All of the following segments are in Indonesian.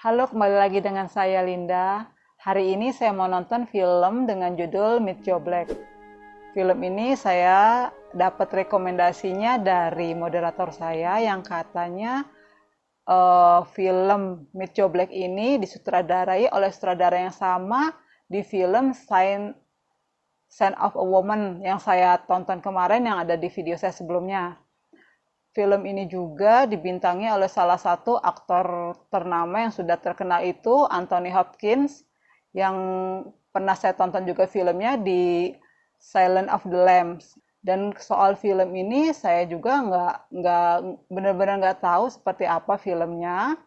Halo, kembali lagi dengan saya Linda. Hari ini saya mau nonton film dengan judul Meet Joe Black. Film ini saya dapat rekomendasinya dari moderator saya yang katanya film Meet Joe Black ini disutradarai oleh sutradara yang sama di film Sign of a Woman yang saya tonton kemarin yang ada di video saya sebelumnya. Film ini juga dibintangi oleh salah satu aktor ternama yang sudah terkenal itu, Anthony Hopkins, yang pernah saya tonton juga filmnya di Silence of the Lambs. Dan soal film ini saya juga nggak benar-benar nggak tahu seperti apa filmnya.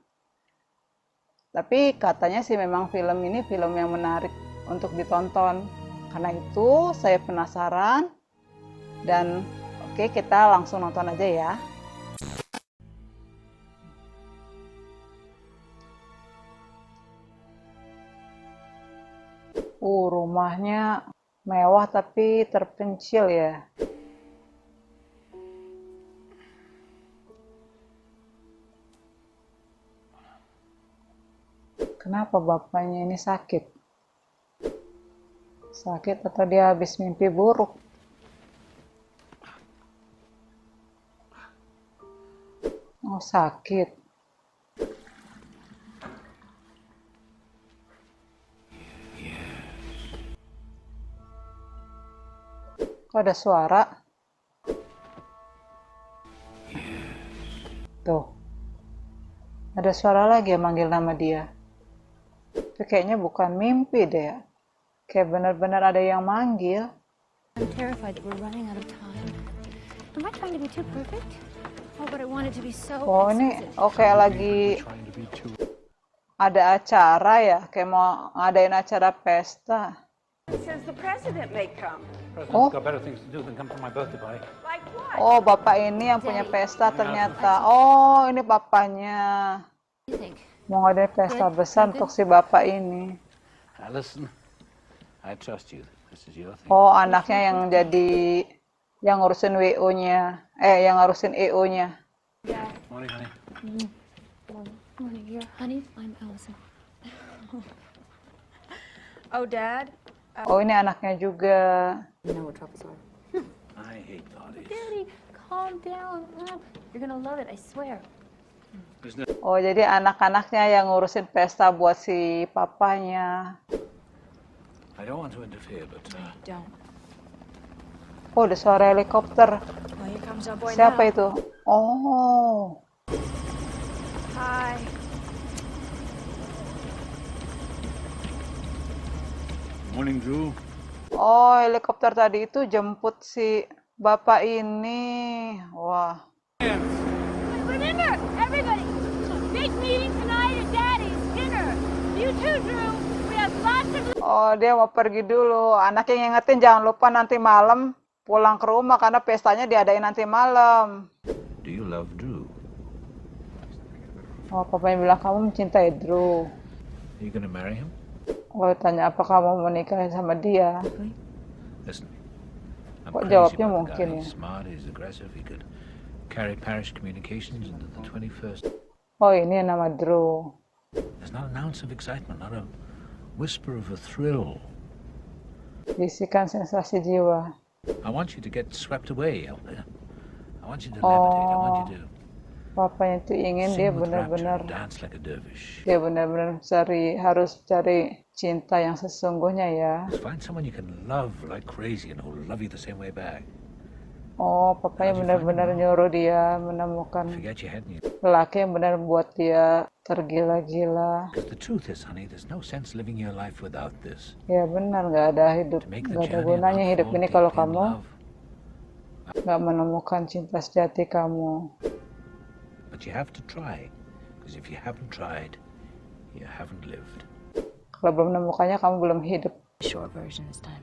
Tapi katanya sih memang film ini film yang menarik untuk ditonton. Karena itu saya penasaran dan oke, kita langsung nonton aja ya. Rumahnya mewah tapi terpencil ya. Kenapa bapaknya ini sakit? Sakit atau dia habis mimpi buruk? Oh, sakit. Kok ada suara? Tuh, ada suara lagi yang manggil nama dia. Tapi kayaknya bukan mimpi deh ya. Kayak benar-benar ada yang manggil. I'm terrified that we're running out of time. Am I trying to be too perfect? Oh, but I want it to be so Oh, ini exquisite. kayak lagi ada acara ya. Kayak mau ngadain acara pesta. Says the president may come. Oh. President's got better things to do than come to my birthday party. Like what? Oh, bapak ini yang punya pesta ternyata. Oh, ini bapaknya. What do you think? Mau ngadain pesta besar untuk si bapak ini. Listen, I trust you. This is your thing. Oh, anaknya yang jadi yang ngurusin WO-nya. Yang ngurusin EO-nya. Morning, honey. Morning, here. Honey, I'm Allison. Oh, Dad? Oh, ini anaknya juga. You know what troubles are. I hate parties. Daddy, calm down. You're gonna love it, I swear. Isn't it? Oh, jadi anak-anaknya yang ngurusin pesta buat si papanya. I don't want to interfere, but Don't. Oh, ada suara helikopter. Well, here comes our boy Siapa now. itu? Oh, Hi. morning, Drew. oh helikopter tadi itu jemput si bapak ini. Wah. Remember, everybody, big meeting tonight at Daddy's dinner. You too, Drew. We have lots of. Oh, dia mau pergi dulu. Anaknya ngingetin jangan lupa nanti malam pulang ke rumah karena pestanya diadain nanti malam. Do you love Drew? Oh, papanya bilang kamu mencintai Drew. Are you going to marry him? Oh, tanya apa kamu mau menikah sama dia? Listen, I'm Kok crazy jawabnya about the mungkin guy. ya? He's smart, he's aggressive, he could carry parish communications into the 21st. Oh, ini nama Drew. There's not an ounce of excitement, not a whisper of a thrill. Bisikan sensasi jiwa. I want you to get swept away out there. I want you to levitate. I want you to Papanya itu ingin dia sing with rapture, benar-benar dance like a dervish. harus cari cinta yang sesungguhnya ya. Find someone you can love like crazy and who'll love you the same way back. Oh, papanya benar-benar nyuruh dia menemukan Forget your head and you. lelaki yang benar buat dia tergila-gila. Because the truth is, honey, there's no sense living your life without this. Ya benar, nggak ada To make the nggak ada journey and gunanya not hidup fall ini kalau deeply in kamu love. nggak menemukan cinta sejati kamu. But you have to try. Because if you haven't tried, you haven't lived. Kalau belum menemukannya, kamu belum hidup. Short version this time.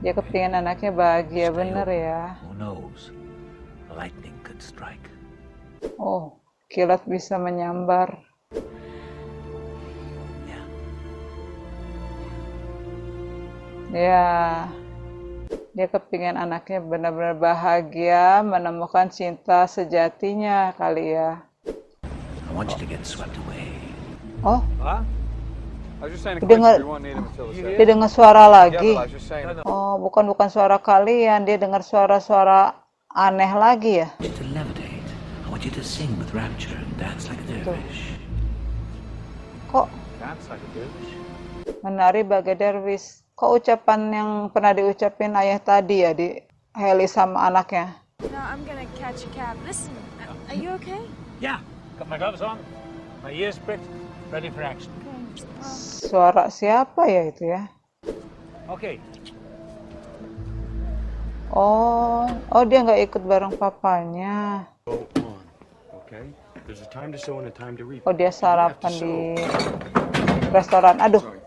Dia kepingin anaknya bahagia, Stay bener open. ya. Who knows? Lightning could strike. Oh, kilat bisa menyambar. Yeah. Ya, dia kepingin anaknya benar-benar bahagia, menemukan cinta sejatinya kali ya. I want you to get swept away. Oh, Huh? I was just saying to Dengar- Quincy we won't need him until the You second. dia dengar suara Yeah, lagi. but I was just saying. Oh, bukan suara kalian, dia dengar suara-suara aneh lagi ya. I want you to levitate. I want you to sing with rapture and dance like a dervish. Kok That's like a dervish. menari bagai dervis? Kok ucapan yang pernah diucapin ayah tadi ya di Heli sama anaknya? No, I'm gonna catch a cab. Listen, are you okay? Yeah, got my gloves on, my ears pricked, ready for action. Okay. Well, Suara siapa ya itu ya? Okay, Oh, dia nggak ikut bareng papanya. Go on, okay? There's a time to sow and a time to reap. Oh, dia You have to sarapan sow. di restoran. Aduh, Sorry.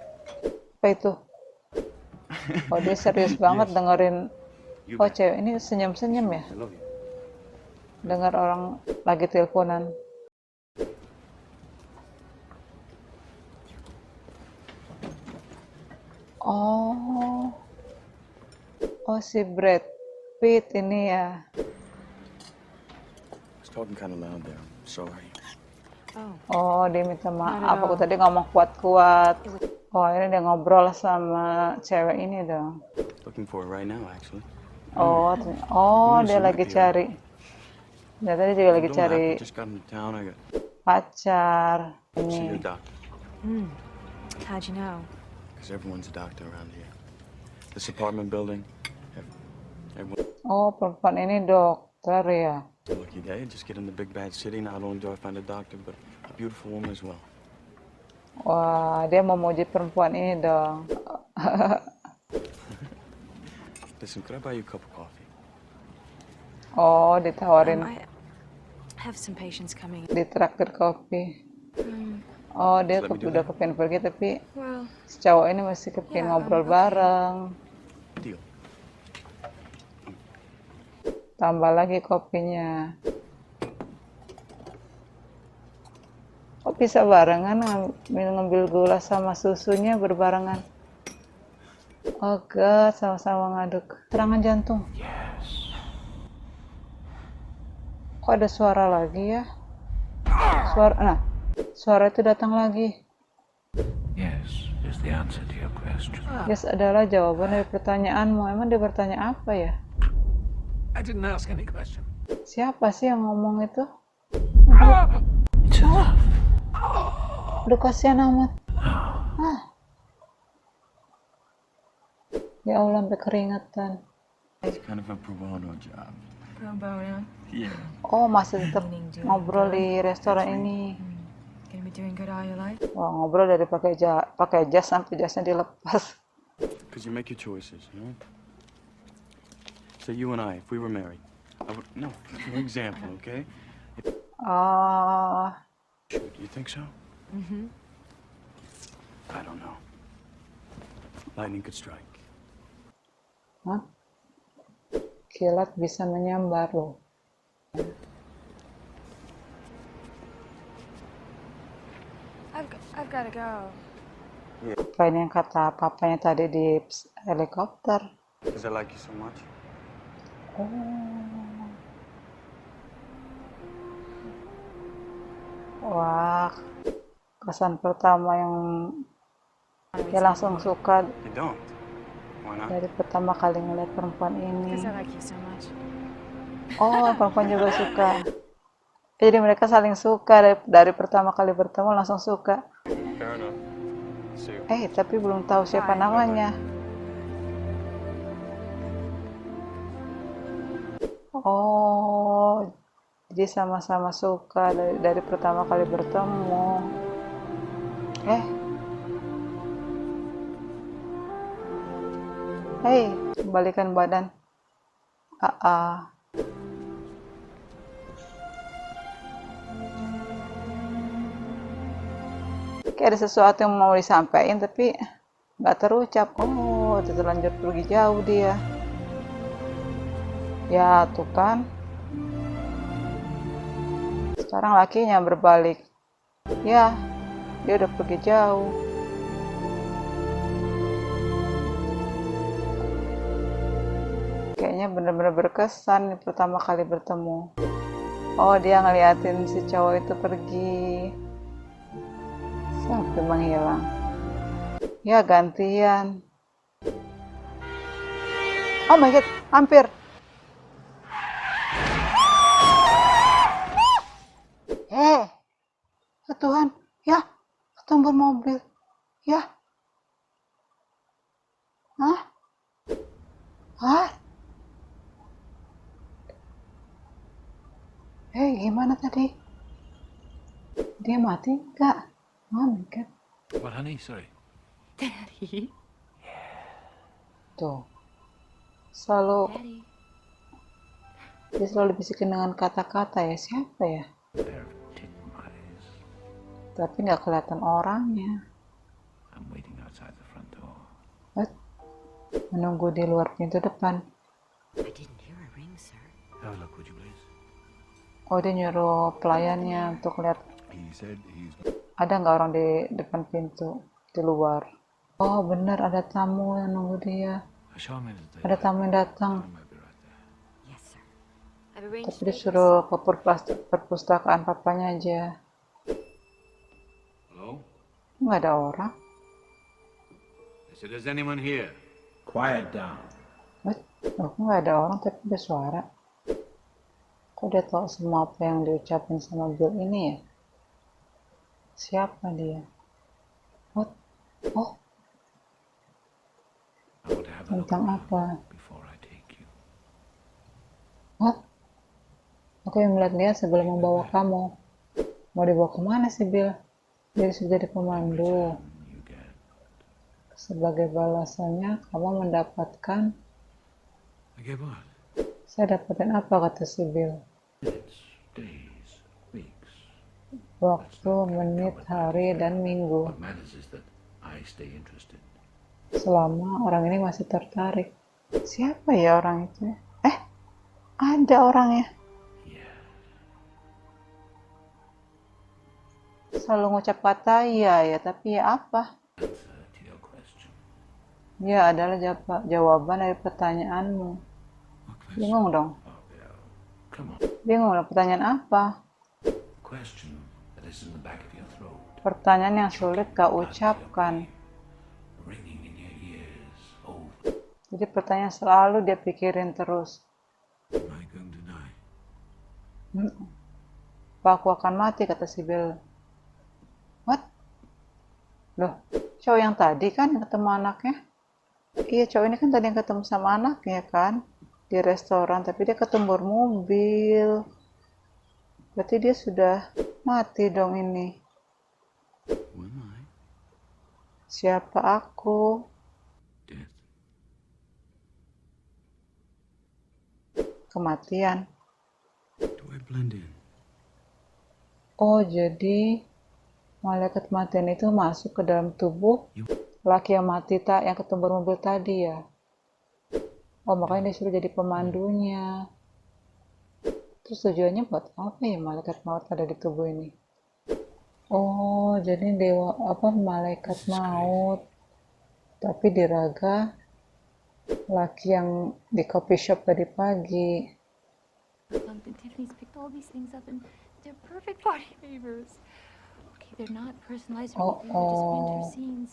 apa itu? Oh, dia serius banget dengerin. You Oh, bet. cewek ini senyum-senyum ya? I love you. Dengar orang lagi teleponan. Oh, si Brad Pitt ini ya. I was talking kind of loud there. I'm sorry. Oh, dia minta maaf. Aku tadi ngomong kuat-kuat. Oh, ini dia ngobrol sama cewek ini dong. Looking for it right now, actually. Dia lagi cari. Ya, tadi juga lagi Don't cari laugh. I just got into town. I got pacar. see your Ini. doctor. how'd you know? Because everyone's a doctor around here. This apartment building. Everyone. Oh, perempuan ini dokter ya. Lucky day. Just get in the big bad city. Not only do I find a doctor, but a beautiful woman as well. Wah, dia mau muji perempuan ini dong. Listen, could I buy you a cup of coffee? Oh, ditawarin, I have some patients coming. ditraktir kopi. Oh, dia Let me do udah that. kepingin pergi, tapi Well, si cowok ini masih kepingin Ya, ngobrol oke. bareng. Deal. Tambah lagi kopinya. Kok bisa barengan ngambil gula sama susunya berbarengan? Oh God, sama-sama ngaduk. Serangan jantung. Kok ada suara lagi ya? Suara itu datang lagi. yes is the answer to your question. Yes adalah jawaban dari pertanyaanmu. Emang dia bertanya apa ya? I didn't ask any question. Siapa sih yang ngomong itu? It's enough. Aduh, kasihan amat. Ya Allah, sampai keringatan. It's kind of a pro bono job. pro bono. Yeah. Oh, masih tetap ngobrol di restoran ini. Gonna be doing good all your life? Wah, ngobrol dari pakai jas sampai jasnya dilepas. Because you make your choices, you know? So you and I, if we were married, I would... No, for example, okay? Oh, Shoot, you think so? Mm-hmm. I don't know. Lightning could strike. hah? Kilat bisa menyambar loh. I've gotta go. Apa ini yang kata papanya tadi di helikopter? Because I like you so much. Wah, kesan pertama yang dia langsung suka You don't. Why not? dari pertama kali ngeliat perempuan ini. Because I like you so much. Oh, perempuan juga suka. Jadi mereka saling suka dari pertama kali bertemu langsung suka. Fair enough. See you. Tapi belum tahu siapa Bye. namanya. Oh, jadi sama-sama suka dari pertama kali bertemu. Hei, kembalikan badan. Kayak ada sesuatu yang mau disampaikan tapi nggak terucap. Oh, terlanjur pergi jauh dia. Ya, tuh kan. Sekarang lakinya berbalik. Ya, dia udah pergi jauh. Kayaknya bener-bener berkesan nih pertama kali bertemu. Oh, dia ngeliatin si cowok itu pergi. tapi menghilang. Ya, gantian. Oh my god, hampir. Ya Tuhan, ya, ketumbar mobil. Ya. Hah? Hah? Gimana tadi? Dia mati nggak? Oh my god. What, honey? Sorry. Daddy. Tuh. Selalu, Daddy. dia selalu bisikin dengan kata-kata ya. Siapa ya? Pair of titmice. Tapi nggak kelihatan orangnya. I'm waiting outside the front door. What? Menunggu di luar pintu depan. I didn't hear a ring, sir. Have a look, would you please? Oh, dia nyuruh pelayannya untuk lihat He said he's... ada nggak orang di depan pintu, di luar. Oh, bener, ada tamu yang nunggu dia. Show him in the Ada tamu yang datang. I might be right there. Yes, sir. I've arranged Tapi disuruh ke perpustakaan papanya aja. Hello? Nggak ada orang. I said, is anyone here? Quiet down. What? Oh, nggak ada orang tapi ada suara. Kok dia tahu semua apa yang diucapin sama Bill ini ya? Siapa dia? What? Oh, I want to have a look tentang around apa? before I take you. What? Aku yang melihat-lihat sebelum membawa kamu. Mau dibawa kemana sih, Bill? Dia sudah jadi pemandu. You get Sebagai balasannya, kamu mendapatkan... I get what? Saya dapatin apa, kata si Bill? Minutes, days, weeks. Waktu, menit, hari, dan minggu. What matters is that I stay interested. Selama orang ini masih tertarik. Siapa ya orang itu? Ada orangnya. Yeah. Selalu ngucap kata iya ya, tapi ya apa? Answer to your question. Ya adalah jawaban dari pertanyaanmu. What question? Bingung dong. Oh, Bill. Come on. Bingung lah, pertanyaan apa? Question that is in the back of your throat. Pertanyaan yang sulit kau ucapkan. Ringing in your ears. Oh, Jadi pertanyaan selalu dia pikirin terus. am I going to die? Apa aku akan mati, kata si Bill. What? Loh, cowok yang tadi kan yang ketemu anaknya? Iya, cowok ini kan tadi yang ketemu sama anaknya kan? Di restoran, tapi dia ketumbur mobil. Berarti dia sudah mati dong ini. Who am I? Siapa aku? Death. Kematian. Do I blend in? Oh, jadi malaikat kematian itu masuk ke dalam tubuh laki yang mati yang ketumbur mobil tadi ya. Oh, makanya dia suruh jadi pemandunya. Terus tujuannya buat apa ya malaikat maut ada di tubuh ini? Oh, jadi malaikat maut. Tapi di raga laki yang di coffee shop tadi pagi. And Tiffany's picked all these things up, and they're perfect party favors. Okay, they're not personalized or anything, they're just winter scenes.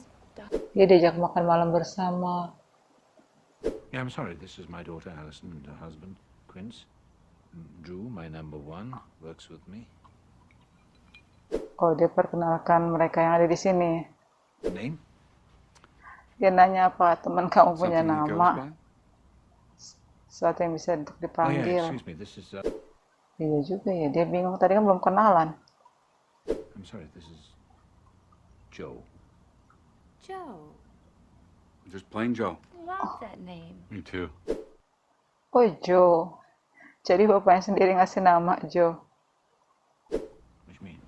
Dia diajak makan malam bersama. Yeah, I'm sorry. This is my daughter Alison and her husband Quince. Drew, my number one, works with me. Oh, dia perkenalkan mereka yang ada di sini. Name? Dia nanya apa teman kamu punya Something he goes nama, by? sesuatu yang bisa untuk Oh yeah, dipanggil. excuse me. This is. Iya juga ya, dia bingung tadi kan belum kenalan. I'm sorry. This is Joe. Joe. Just plain Joe. Love that name. Me too. Oh, Joe. Jadi bapaknya sendiri ngasih nama Joe. What do you mean?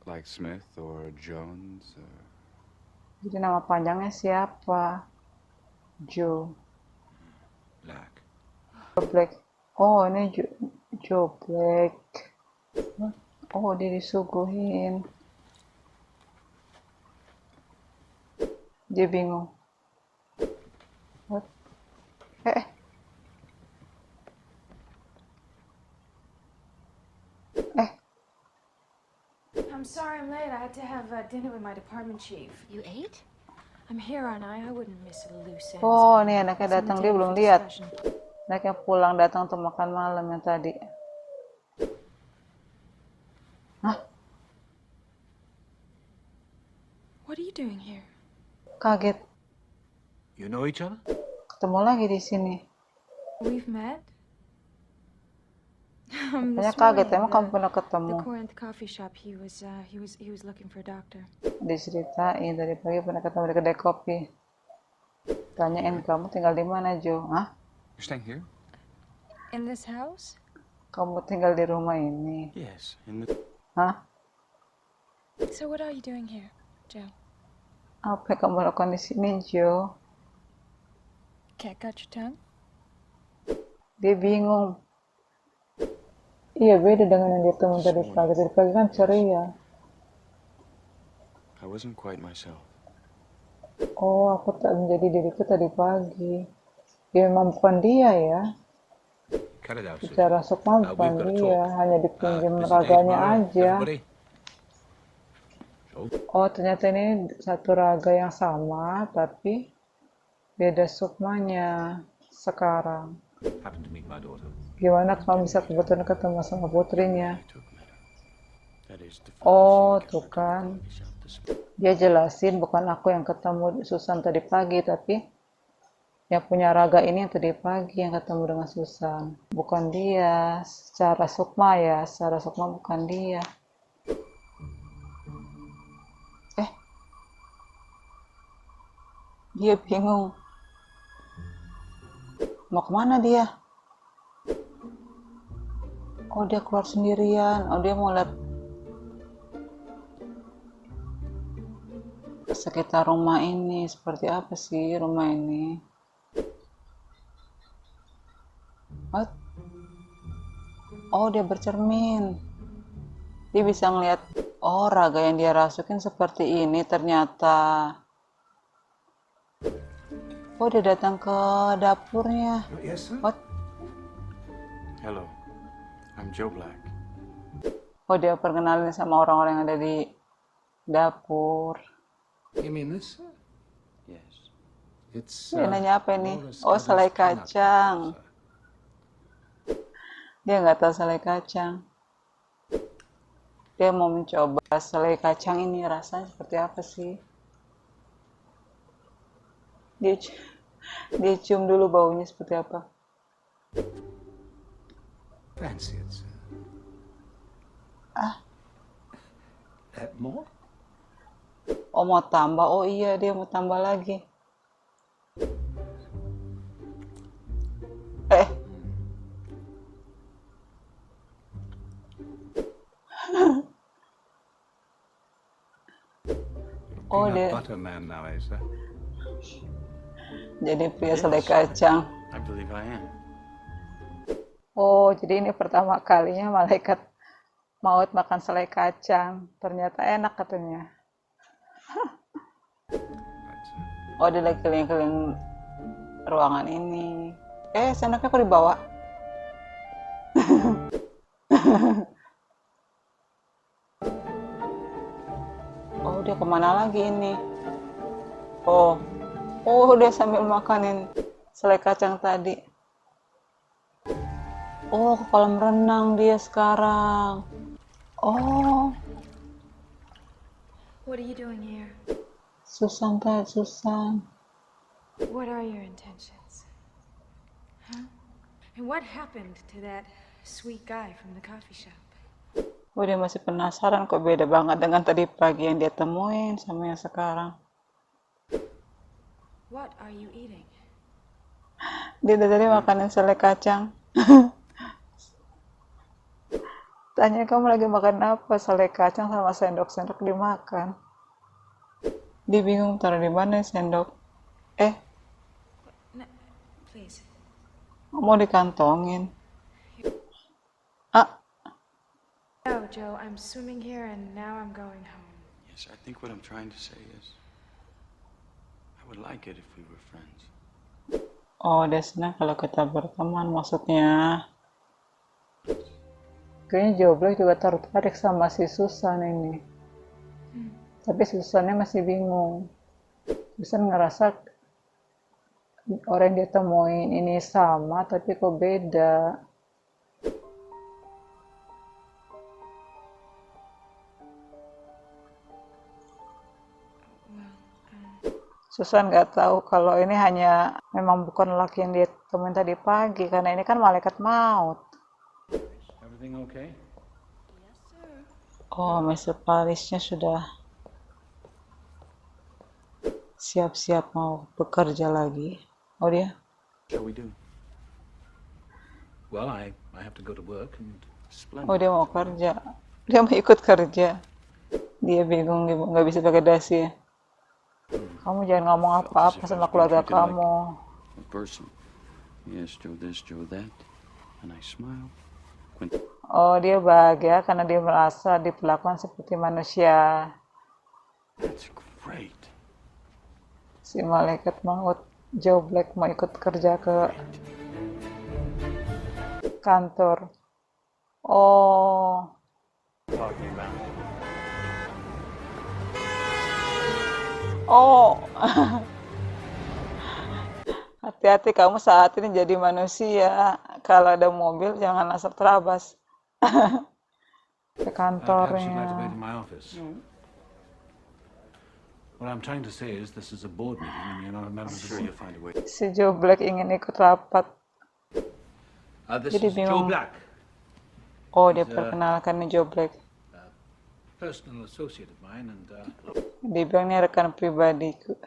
Like Smith or Jones or... Jadi nama panjangnya siapa? Joe. Black. Black. Oh, ini Joe Black. Oh, dia disuguhin. Dia bingung. What? I'm sorry I'm late. I had to have dinner with my department chief. You ate? I'm here, aren't I? I wouldn't miss a loose end. Oh, nih anaknya It's on the datang, dia table belum for lihat. discussion. Anaknya pulang datang untuk makan malam yang tadi. Hah? What are you doing here? Kaget. You know each other? Ketemu lagi di sini. We've met? Kayaknya This kaget, morning, emang kamu pernah ketemu? the Corinth coffee shop. He was looking for a doctor. Diceritain tadi pagi pernah ketemu di kedai kopi. Tanyain, kamu tinggal di mana, Jo? Hah? You're staying here? In this house? Kamu tinggal di rumah ini? Yes, in the... Hah? So what are you doing here, Joe? Apa yang kamu lakukan di sini, Jo? Cat got your tongue? Dia bingung. Iya, beda dengan yang dia temuin tadi pagi. Tadi pagi kan ceria. I wasn't quite myself. Oh, aku tak menjadi diriku tadi pagi. Dia memang bukan dia ya. Cut it out, Sue. Secara sukma We've bukan got to dia. talk. Hanya dipinjam Busy day raganya tomorrow, aja. everybody? Joe? Oh, ternyata ini satu raga yang sama, tapi beda sukmanya sekarang. Happened to meet my daughter. Gimana kamu bisa kebetulan ketemu sama putrinya? I took Meta. That is the Oh, pharmacy tuh kept kan. at the coffee shop this morning. Dia jelasin bukan aku yang ketemu Susan tadi pagi, tapi yang punya raga ini yang tadi pagi yang ketemu dengan Susan. Bukan dia, secara sukma ya, secara sukma bukan dia. Dia bingung. Mau kemana dia? Oh, dia keluar sendirian. Oh, dia mau lihat sekitar rumah ini. Seperti apa sih rumah ini? What? Oh, dia bercermin. Dia bisa ngeliat, oh, raga yang dia rasukin seperti ini ternyata. Oh, dia datang ke dapurnya. Yes, sir? What? Hello, I'm Joe Black. Oh, dia perkenalin sama orang-orang yang ada di dapur. You mean this, sir? Yes. It's, Dia nanya apa ini? Laura Oh, Scudder's selai peanut kacang. butter, Dia nggak tahu selai kacang. Dia mau mencoba selai kacang ini rasanya seperti apa sih? Dia cium dulu baunya seperti apa. sir. Fancy it, sir. Ah, More? oh mau tambah? Oh iya, dia mau tambah lagi. Oh, Peanut dia butter man now, eh, sir? jadi pria selai kacang. I believe I am. Oh, jadi ini pertama kalinya malaikat maut makan selai kacang. Ternyata enak katanya. Right, sir. Oh, dia lagi keliling-keliling ruangan ini. Sendoknya kok dibawa? Oh, dia kemana lagi ini? Oh, dia sambil makanin selai kacang tadi. Oh, ke kolam renang dia sekarang. Oh, What are you doing here? Susan. What are your intentions? Huh? And what happened to that sweet guy from the coffee shop? Oh, dia masih penasaran kok beda banget dengan tadi pagi yang dia temuin sama yang sekarang. What are you eating? Dia dari tadi makanin selai kacang. Tanya, kamu lagi makan apa? Selai kacang sama sendok-sendok dimakan. Dia bingung taruh di mana sendok. No, please. Mau dikantongin. Oh, Joe, I'm swimming here and now I'm going home. Yes, I think what I'm trying to say is, I would like it if we were friends. Oh, dia senang kalau kita berteman maksudnya. Kayaknya Joe Black juga tertarik sama si Susan ini. Tapi Susannya masih bingung. Susan ngerasa orang yang dia temuin ini sama, tapi kok beda. Susan nggak tahu kalau ini hanya memang bukan laki yang dia temuin tadi pagi, karena ini kan malaikat maut. Everything okay? Oh, Mr. Parisnya sudah siap-siap mau bekerja lagi. Oh dia? Shall we do? Well, I have to go to work and Splendid. Oh dia mau kerja. Dia mau ikut kerja. Dia bingung, dia nggak bisa pakai dasi. Kamu jangan ngomong apa-apa sama keluarga kamu. A person. Yes, Joe this, Joe that. And I smile. Oh dia bahagia karena dia merasa diperlakukan seperti manusia. That's great. Si malaikat maut Joe Black mau ikut kerja ke kantor. Oh, Talking about. oh. Hati-hati kamu saat ini jadi manusia. Kalau ada mobil jangan asal terabas. Ke perhaps you'd like to wait kantornya. in my office. What I'm trying to say is this is a board meeting and you're not a member I'm of the sure board. you'll find a way. Si Joe Black ingin ikut rapat. This Jadi is Joe bingung. Black, Oh dia Is, perkenalkan nih Joe Black. personal associate of mine, and Dia bilang ini rekan pribadiku.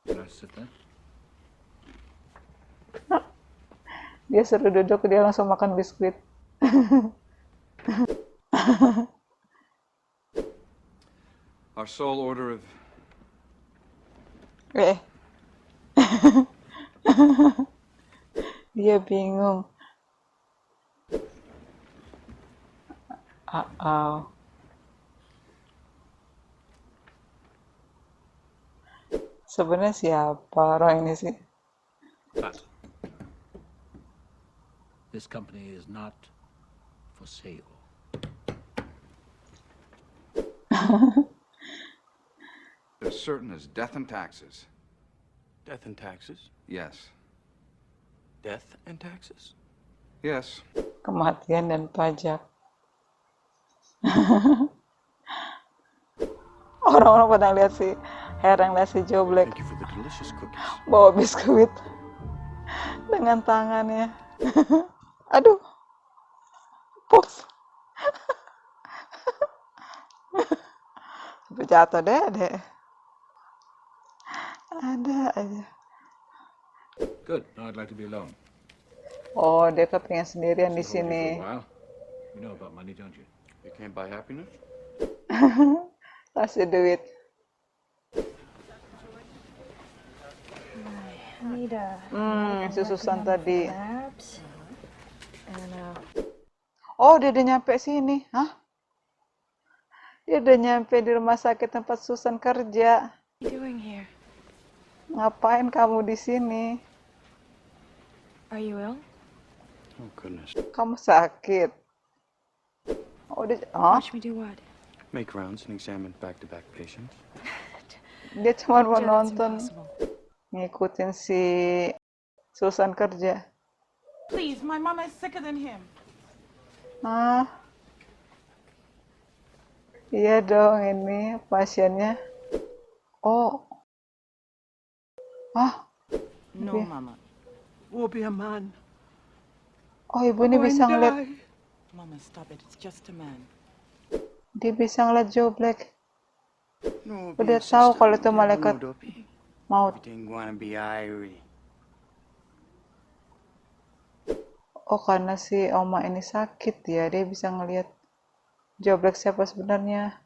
can I sit there? Dia suruh duduk, dia langsung makan biskuit. Our sole order of Eh. Dia bingung. Uh-oh. Sebenarnya siapa orang ini sih? But this company is not for sale. as certain as death and taxes. Death and taxes? Yes. Death and taxes? Yes. Kematian dan pajak. Orang-orang pada lihat si heran lihat si Joe Black Thank you for the delicious cookies. bawa biskuit dengan tangannya. Aduh, pos. Sampai jatuh deh. Ada aja. Good. Now I'd like to be alone. Oh, dia kepengen sendirian di Hold you for a sini. while. You know about money, don't you? You can't buy happiness? Kasih duit. I need a Si Susan tadi. labs. And Oh, dia udah nyampe sini. Hah? Dia udah nyampe di rumah sakit tempat Susan kerja. what are you doing here? Ngapain kamu di sini? Are you ill? Oh, goodness. Kamu sakit. Oh, Watch me do what? Make rounds and examine back-to-back patients. dia cuma mau Joe, that's nonton, impossible. ngikutin si Susan kerja. Please, my mama is sicker than him. Ah, iya dong ini pasiennya. Oh, No, Okay. mama. We'll be a man. oh ibu ini Go bisa and ngeliat, die. Mama, stop it. It's just a man. dia bisa ngeliat Joe Black. No, Udah tahu kalau itu malaikat maut. Everything gonna be irie. Oh, karena si Oma ini sakit ya, dia bisa ngeliat Joe Black siapa sebenarnya.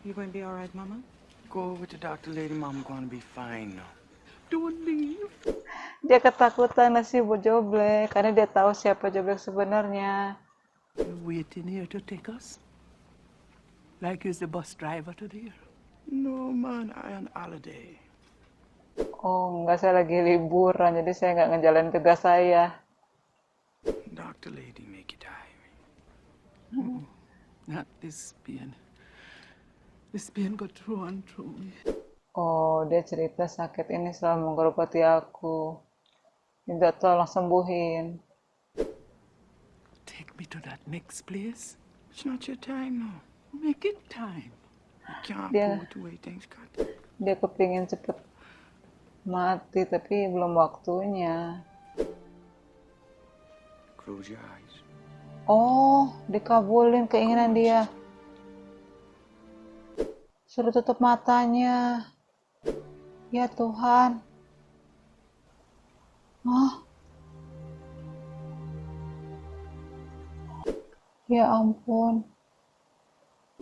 You going to be all right, mama? Go with the doctor, lady. Mom gonna be fine. Don't leave. Dia ketakutan na si Joe Black karena dia tahu siapa Joe Black sebenarnya. You waiting here to take us? Like you're the bus driver to there? No, man. I on holiday. Oh, enggak, saya lagi liburan, jadi saya nggak ngejalanin tugas saya. Doctor, lady, make it irie. Not this pain. This pain got through and through me. Oh, dia cerita sakit ini selalu menggerogoti aku. Minta tolong sembuhin. Take me to that next place. It's not your time now. Make it time. You can't Yeah. put away things, God. Dia kepingin cepet mati, tapi belum waktunya. Close your eyes. Oh, dikabulin keinginan dia. Suruh tutup matanya. Ya Tuhan. Hah? Ya ampun.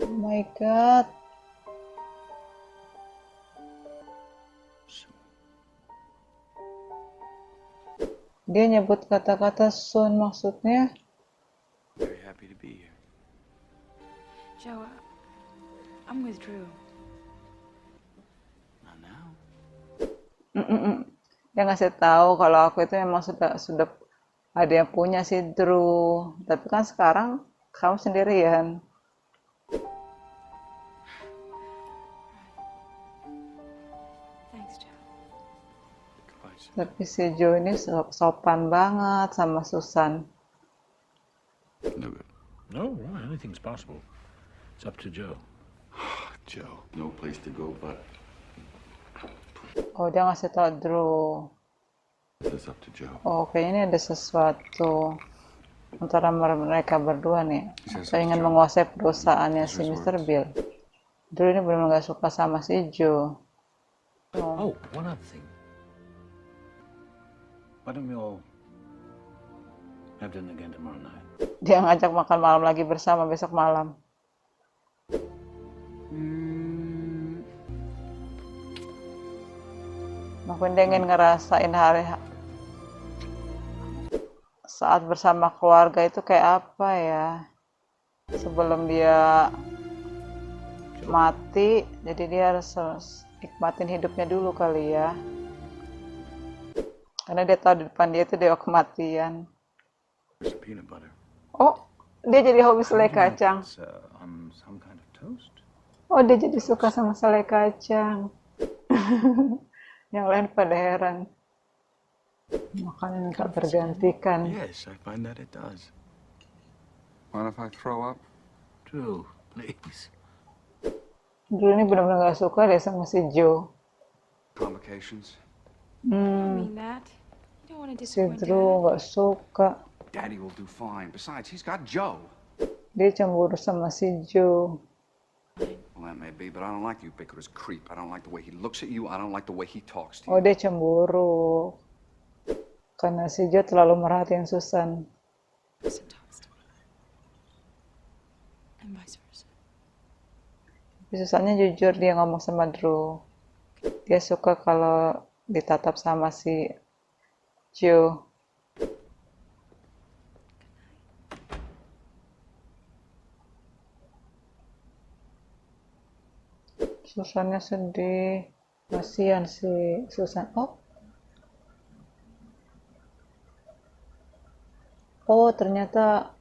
Oh my God. Dia nyebut kata-kata soon maksudnya. Very happy to be here. Joe, I'm with Drew. Not now. Dia ngasih tahu kalau aku itu memang sudah ada yang punya si Drew. Tapi kan sekarang kamu sendirian. Thanks, Joe. Goodbye, Sue. Tapi si Joe ini sopan banget sama Susan. No good. No, right, anything's possible. It's up to Joe. Joe, no place to go but Oh, dia ngasih tahu Drew. this is up to Joe. Oh, kayaknya ini ada sesuatu antara mereka berdua nih. Saya ingin menguasai perusahaannya si Mr. Bill. Drew ini benar-benar gak suka sama si Joe. Oh, one other thing. Why don't we all have dinner again tomorrow night? Dia ngajak makan malam lagi bersama besok malam. Mungkin dia ingin ngerasain hari saat bersama keluarga itu kayak apa ya. Sebelum dia mati, jadi dia harus nikmatin hidupnya dulu kali ya. Karena dia tahu di depan dia itu dewa kematian. There's some peanut butter. Oh, dia jadi hobi selai kacang. It's on some kind of toast. Oh, dia jadi suka sama selai kacang. Yang lain pada heran. Makanan tak tergantikan. Yes, I find that it does. Mind if I throw up? Drew, please. Dulu ini benar-benar gak suka deh sama si Joe. Complications? I mean that. You don't want to Si disappoint Drew Dad. gak suka. Daddy will do fine. Besides, he's got Joe. Dia cemburu sama si Joe. Well, that may be, but I don't like the ubiquitous creep. I don't like the way he looks at you. I don't like the way he talks to you. Oh, dia cemburu. Karena si Joe terlalu merhatiin Susan. Sometimes. And vice versa. Tapi Susannya jujur dia ngomong sama Drew. Dia suka kalau ditatap sama si Joe. Susannya sedih. Kasihan si Susan. Oh, ternyata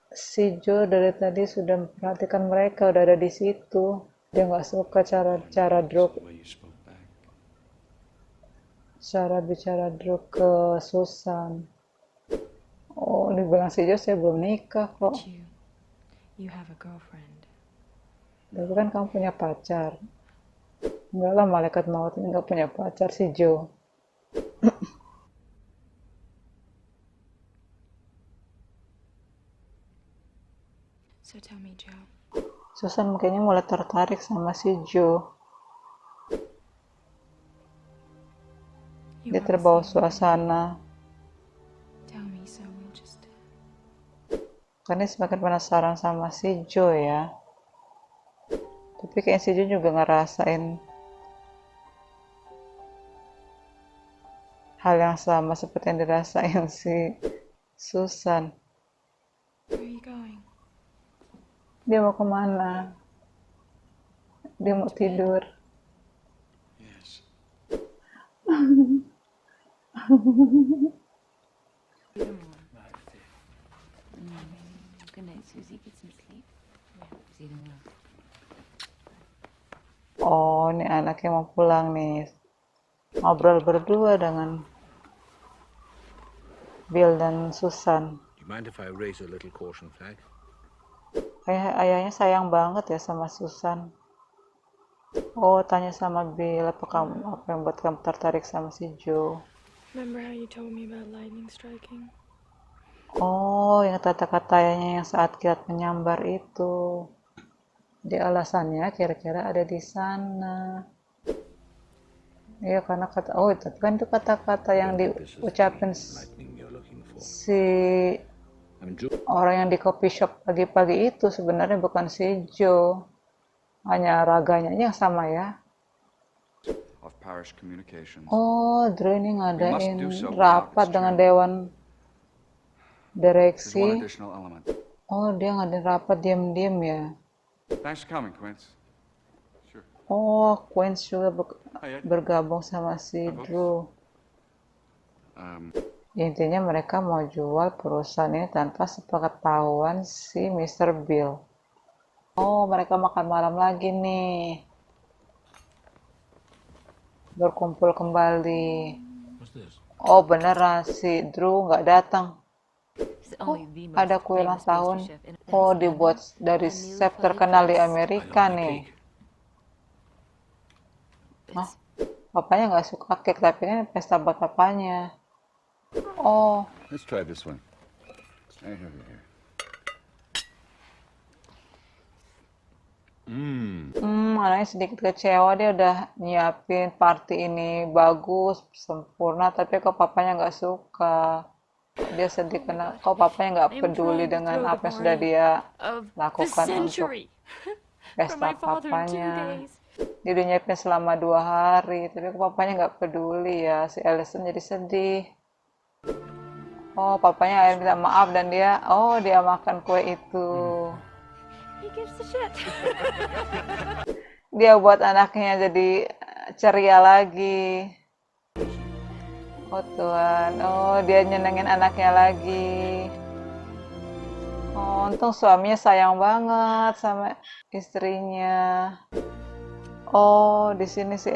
si Joe dari tadi sudah memperhatikan mereka, udah ada di situ. Dia nggak suka cara Drew, The way you spoke back. cara bicara Drew ke Susan. Oh, dibilang si Joe saya belum nikah kok. You have a girlfriend. Tapi kan kamu punya pacar. Enggak lah, malaikat maut ini nggak punya pacar si Joe. So tell me, Joe. Susan kayaknya mulai tertarik sama si Joe. You Dia wanna terbawa see me? suasana. Tell me so we'll just. Karena dia semakin penasaran sama si Joe ya. Tapi kayaknya si Joe juga ngerasain hal yang sama seperti yang dirasain si Susan. Where are you going? Dia mau kemana? Dia mau tidur. Yes. Good night, Susie. Get some sleep. speeding up. Oh, ini anaknya mau pulang nih. Ngobrol berdua dengan Bill dan Susan. Do you mind if I raise a little caution flag? Ayahnya sayang banget ya sama Susan. Oh, tanya sama Bill, apa yang buat kamu tertarik sama si Joe? Remember how you told me about lightning striking? Oh, yang kata-katanya yang saat kilat menyambar itu. Di alasannya kira-kira ada di sana. Iya, karena tapi kan itu kata-kata yang diucapin Lightning you're looking for. si I mean, Drew. orang yang di coffee shop pagi-pagi itu sebenarnya bukan si Joe. Hanya raganya aja yang sama ya. Of parish communications. Oh, Drew ini ngadain do so without rapat his dengan chairman. dewan There's one direksi. additional element. Oh, dia ngadain rapat diam-diam ya. Thanks for coming, Quince. Sure. Oh, Queens juga Ed. bergabung sama si folks. Drew. Intinya mereka mau jual perusahaan ini tanpa sepengetahuan si Mr. Bill. Oh, mereka makan malam lagi nih. Berkumpul kembali. What's this? Oh, beneran si Drew nggak datang. He's only the most Ada kue ulang famous pastry tahun. chef in Oh, London. dibuat dari A newly chef floated terkenal di crust. I Amerika love my nih. cake. Hah? Papanya nggak suka cake, tapi kan pesta buat papanya. Oh, Let's try this one. Right over here. anaknya sedikit kecewa, dia udah nyiapin party ini bagus, sempurna, tapi kok papanya nggak suka. Dia sedih karena kok papanya nggak I'm peduli trying to dengan throw the apa yang sudah party dia of the lakukan untuk century for pesta my father in 2 papanya. days. Dia udah nyiapin selama 2 hari, tapi kok papanya nggak peduli ya. Si Allison jadi sedih. Oh, papanya akhirnya minta maaf dan dia makan kue itu. He gives a shit. Dia buat anaknya jadi ceria lagi. Oh Tuhan, oh dia nyenengin anaknya lagi. Oh, untung suaminya sayang banget sama istrinya. Oh, di sini si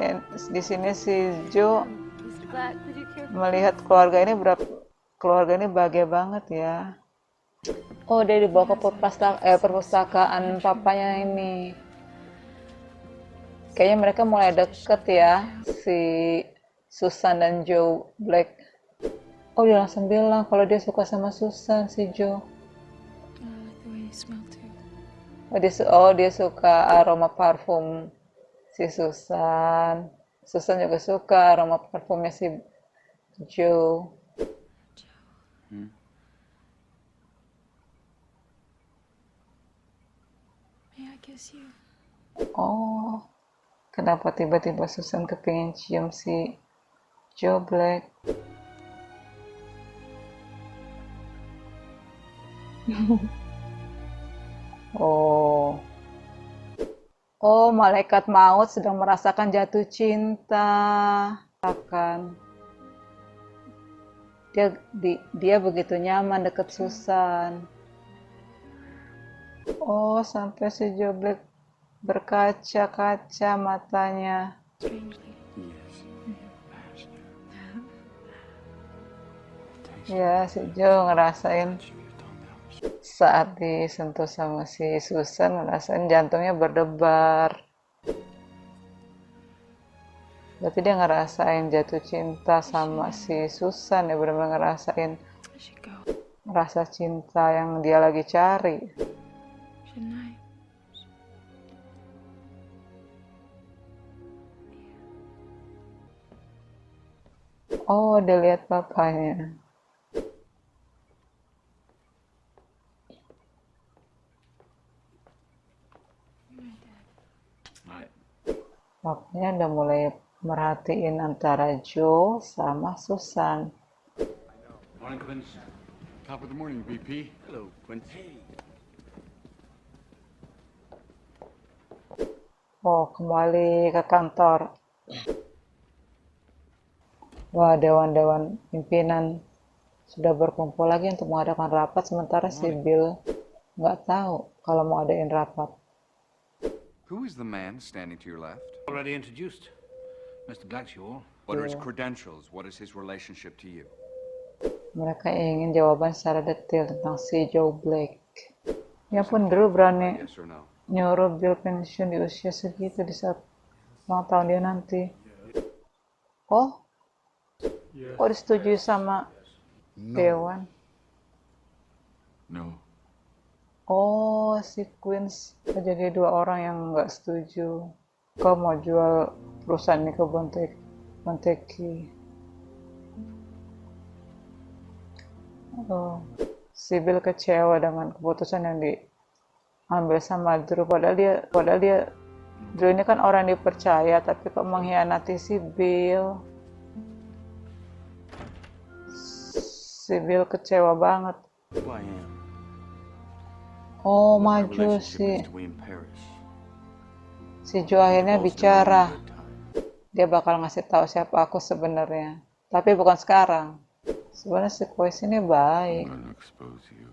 Joe Mr. Black, would you care for melihat keluarga ini bahagia banget ya. Oh, dia dibawa ke perpustakaan papanya ini. Kayaknya mereka mulai deket ya, si Susan dan Joe Black. Oh, dia langsung bilang kalau dia suka sama Susan, si Joe. I like the way you smell too. Dia suka aroma parfum si Susan. Susan juga suka aroma parfumnya si Joe. May I kiss you? Oh, kenapa tiba-tiba Susan kepingin cium si Joe Black? Oh. Oh, malaikat maut sedang merasakan jatuh cinta. Akan dia begitu nyaman deket Susan. Oh, sampai si Joe Black berkaca-kaca matanya. Strangely. Ya, si Joe ngerasain saat disentuh sama si Susan, ngerasain jantungnya berdebar. Berarti dia ngerasain jatuh cinta sama si Susan, ya benar-benar ngerasain I should go, rasa cinta yang dia lagi cari. shouldn't I? Oh, dia lihat papanya. Right. Papanya udah mulai merhatiin antara Joe sama Susan. Morning, Quince. Top of the morning, VP. Hello, Quince. Oh, kembali ke kantor. Wah, dewan-dewan pimpinan sudah berkumpul lagi untuk mengadakan rapat, sementara si Bill nggak tahu kalau mau adain rapat. Who is the man standing to your left? Already introduced. Mr. Blackshaw. What are his credentials? What is his relationship to you? Mereka ingin jawaban secara detail tentang si Joe Black. Ya pun Drew berani Yes or no? nyuruh Bill pensiun di usia segitu di saat ulang tahun dia nanti. Oh, kok disetujui sama Dewan? No. Oh, si Queens jadi dua orang yang nggak setuju. Kau mau jual perusahaan ini ke Bonteki. Oh, si Bill kecewa dengan keputusan yang diambil sama Drew. Padahal dia Drew ini kan orang yang dipercaya, tapi kok mengkhianati si Bill. Si Bill kecewa banget. Who I am. Oh, What my maju relationship is to William Parrish. si Joe akhirnya Both bicara. know me at the time. Dia bakal ngasih tahu siapa aku sebenarnya. Tapi bukan sekarang. Sebenarnya si Quest ini baik. I'm gonna expose you.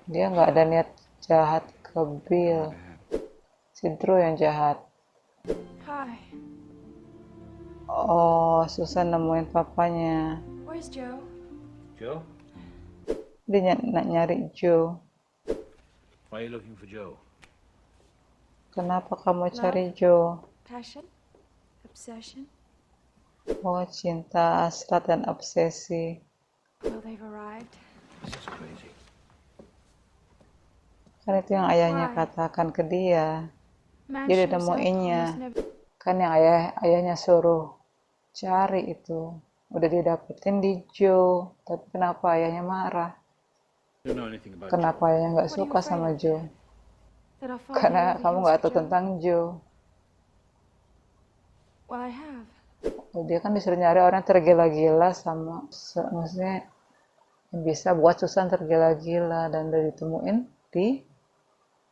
Dia nggak ada niat jahat ke Bill. Si Drew yang jahat. Hi. Oh, Susan nemuin papanya. Where's Joe? Joe? Dia nyari Joe. Why are you looking for Joe? Kenapa kamu cari Joe? Passion? Obsession? Oh, cinta, hasrat, dan obsesi. Well, they've arrived. This is crazy. Kan itu yang ayahnya Why? katakan ke dia. Man Dia udah shows up, nemuinnya. almost never. Kan yang ayahnya suruh cari itu. Udah didapetin di Joe. Tapi kenapa ayahnya marah? You don't know anything about Kenapa ayahnya nggak What are you suka afraid sama of? Joe? That I'll follow Karena you over kamu heels nggak for tahu Joe? tentang Joe. Well, I have. Oh, dia kan disuruh nyari orang tergila-gila sama, maksudnya yang bisa buat Susan tergila-gila, dan udah ditemuin di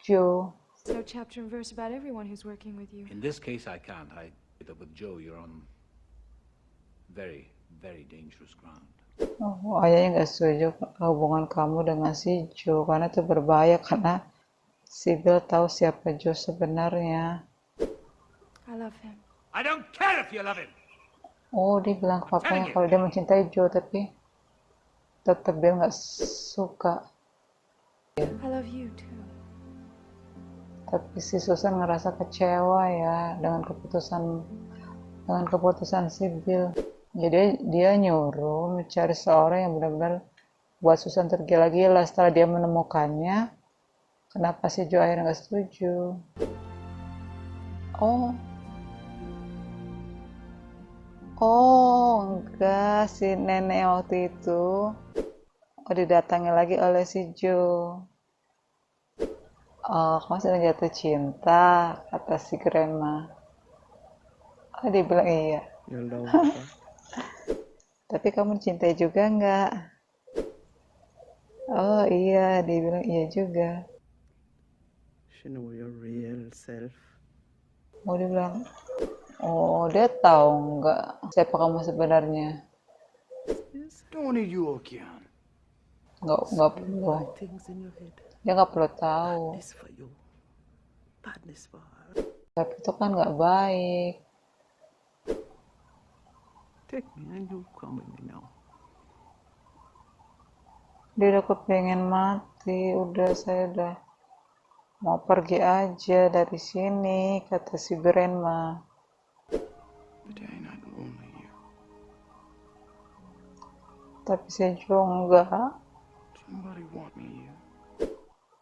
Joe. There's no chapter and verse about everyone who's working with you. In this case, I can't. But with Joe, you're on very, very dangerous ground. Oh, ayahnya nggak setuju hubungan kamu dengan si Joe karena itu berbahaya, karena si Bill tahu siapa Joe sebenarnya. I love him. I don't care if you love him! Oh, dia bilang ke papanya kalau dia mencintai Joe, tapi tetap Bill nggak suka. I love you too. Tapi si Susan ngerasa kecewa ya dengan keputusan si Bill. Jadi dia nyuruh mencari seorang yang benar-benar buat Susan tergila-gila. Setelah dia menemukannya, kenapa si Joe akhirnya nggak setuju? Oh, enggak, si nenek waktu itu didatangi lagi oleh si Joe. Oh, kamu sedang jatuh cinta, kata si grandma. Oh, dia bilang iya. You love her. Tapi kamu cintai juga enggak? Oh iya, dia bilang iya juga. She know your real self. Oh, dia bilang, oh, dia tahu enggak siapa kamu sebenarnya? Yes. Only you can. Enggak perlu. Bad things in your head. Dia enggak perlu tahu. Badness for you. Badness for her. Tapi itu kan enggak baik. Take me and you come with me now. Dia udah kepengen mati. Udah, saya udah mau pergi aja dari sini, kata si grandma. But I ain't not lonely here. Tapi si Joe enggak. Somebody want me here.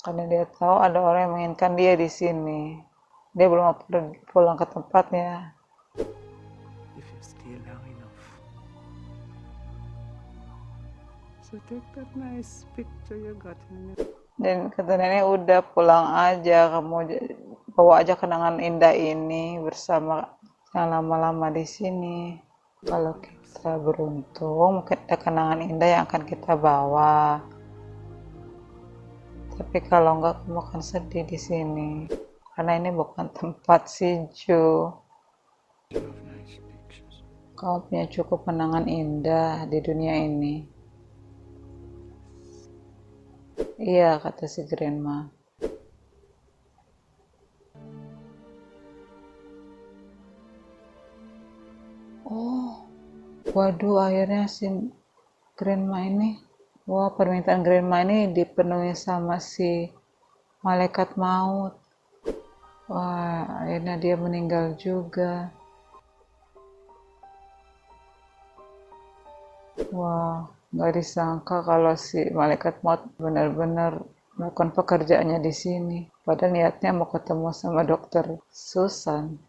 Karena dia tahu ada orang yang menginginkan dia di sini. Dia belum mau pulang ke tempatnya. If you stay long enough. So take that nice picture you got in your... Dan kata nenek, udah pulang aja, kamu bawa aja kenangan indah ini bersama yang lama-lama di sini. Kalau kita beruntung, mungkin ada kenangan indah yang akan kita bawa. Tapi kalau enggak, kamu akan sedih di sini. Karena ini bukan tempat si Joe. You have nice pictures. Kamu punya cukup kenangan indah di dunia ini. Iya, kata si grandma. Waduh, akhirnya si Grandma ini, wah permintaan Grandma ini dipenuhi sama si malaikat maut. Wah, akhirnya dia meninggal juga. Wah, nggak disangka kalau si malaikat maut benar-benar melakukan pekerjaannya di sini. Padahal niatnya mau ketemu sama dokter Susan.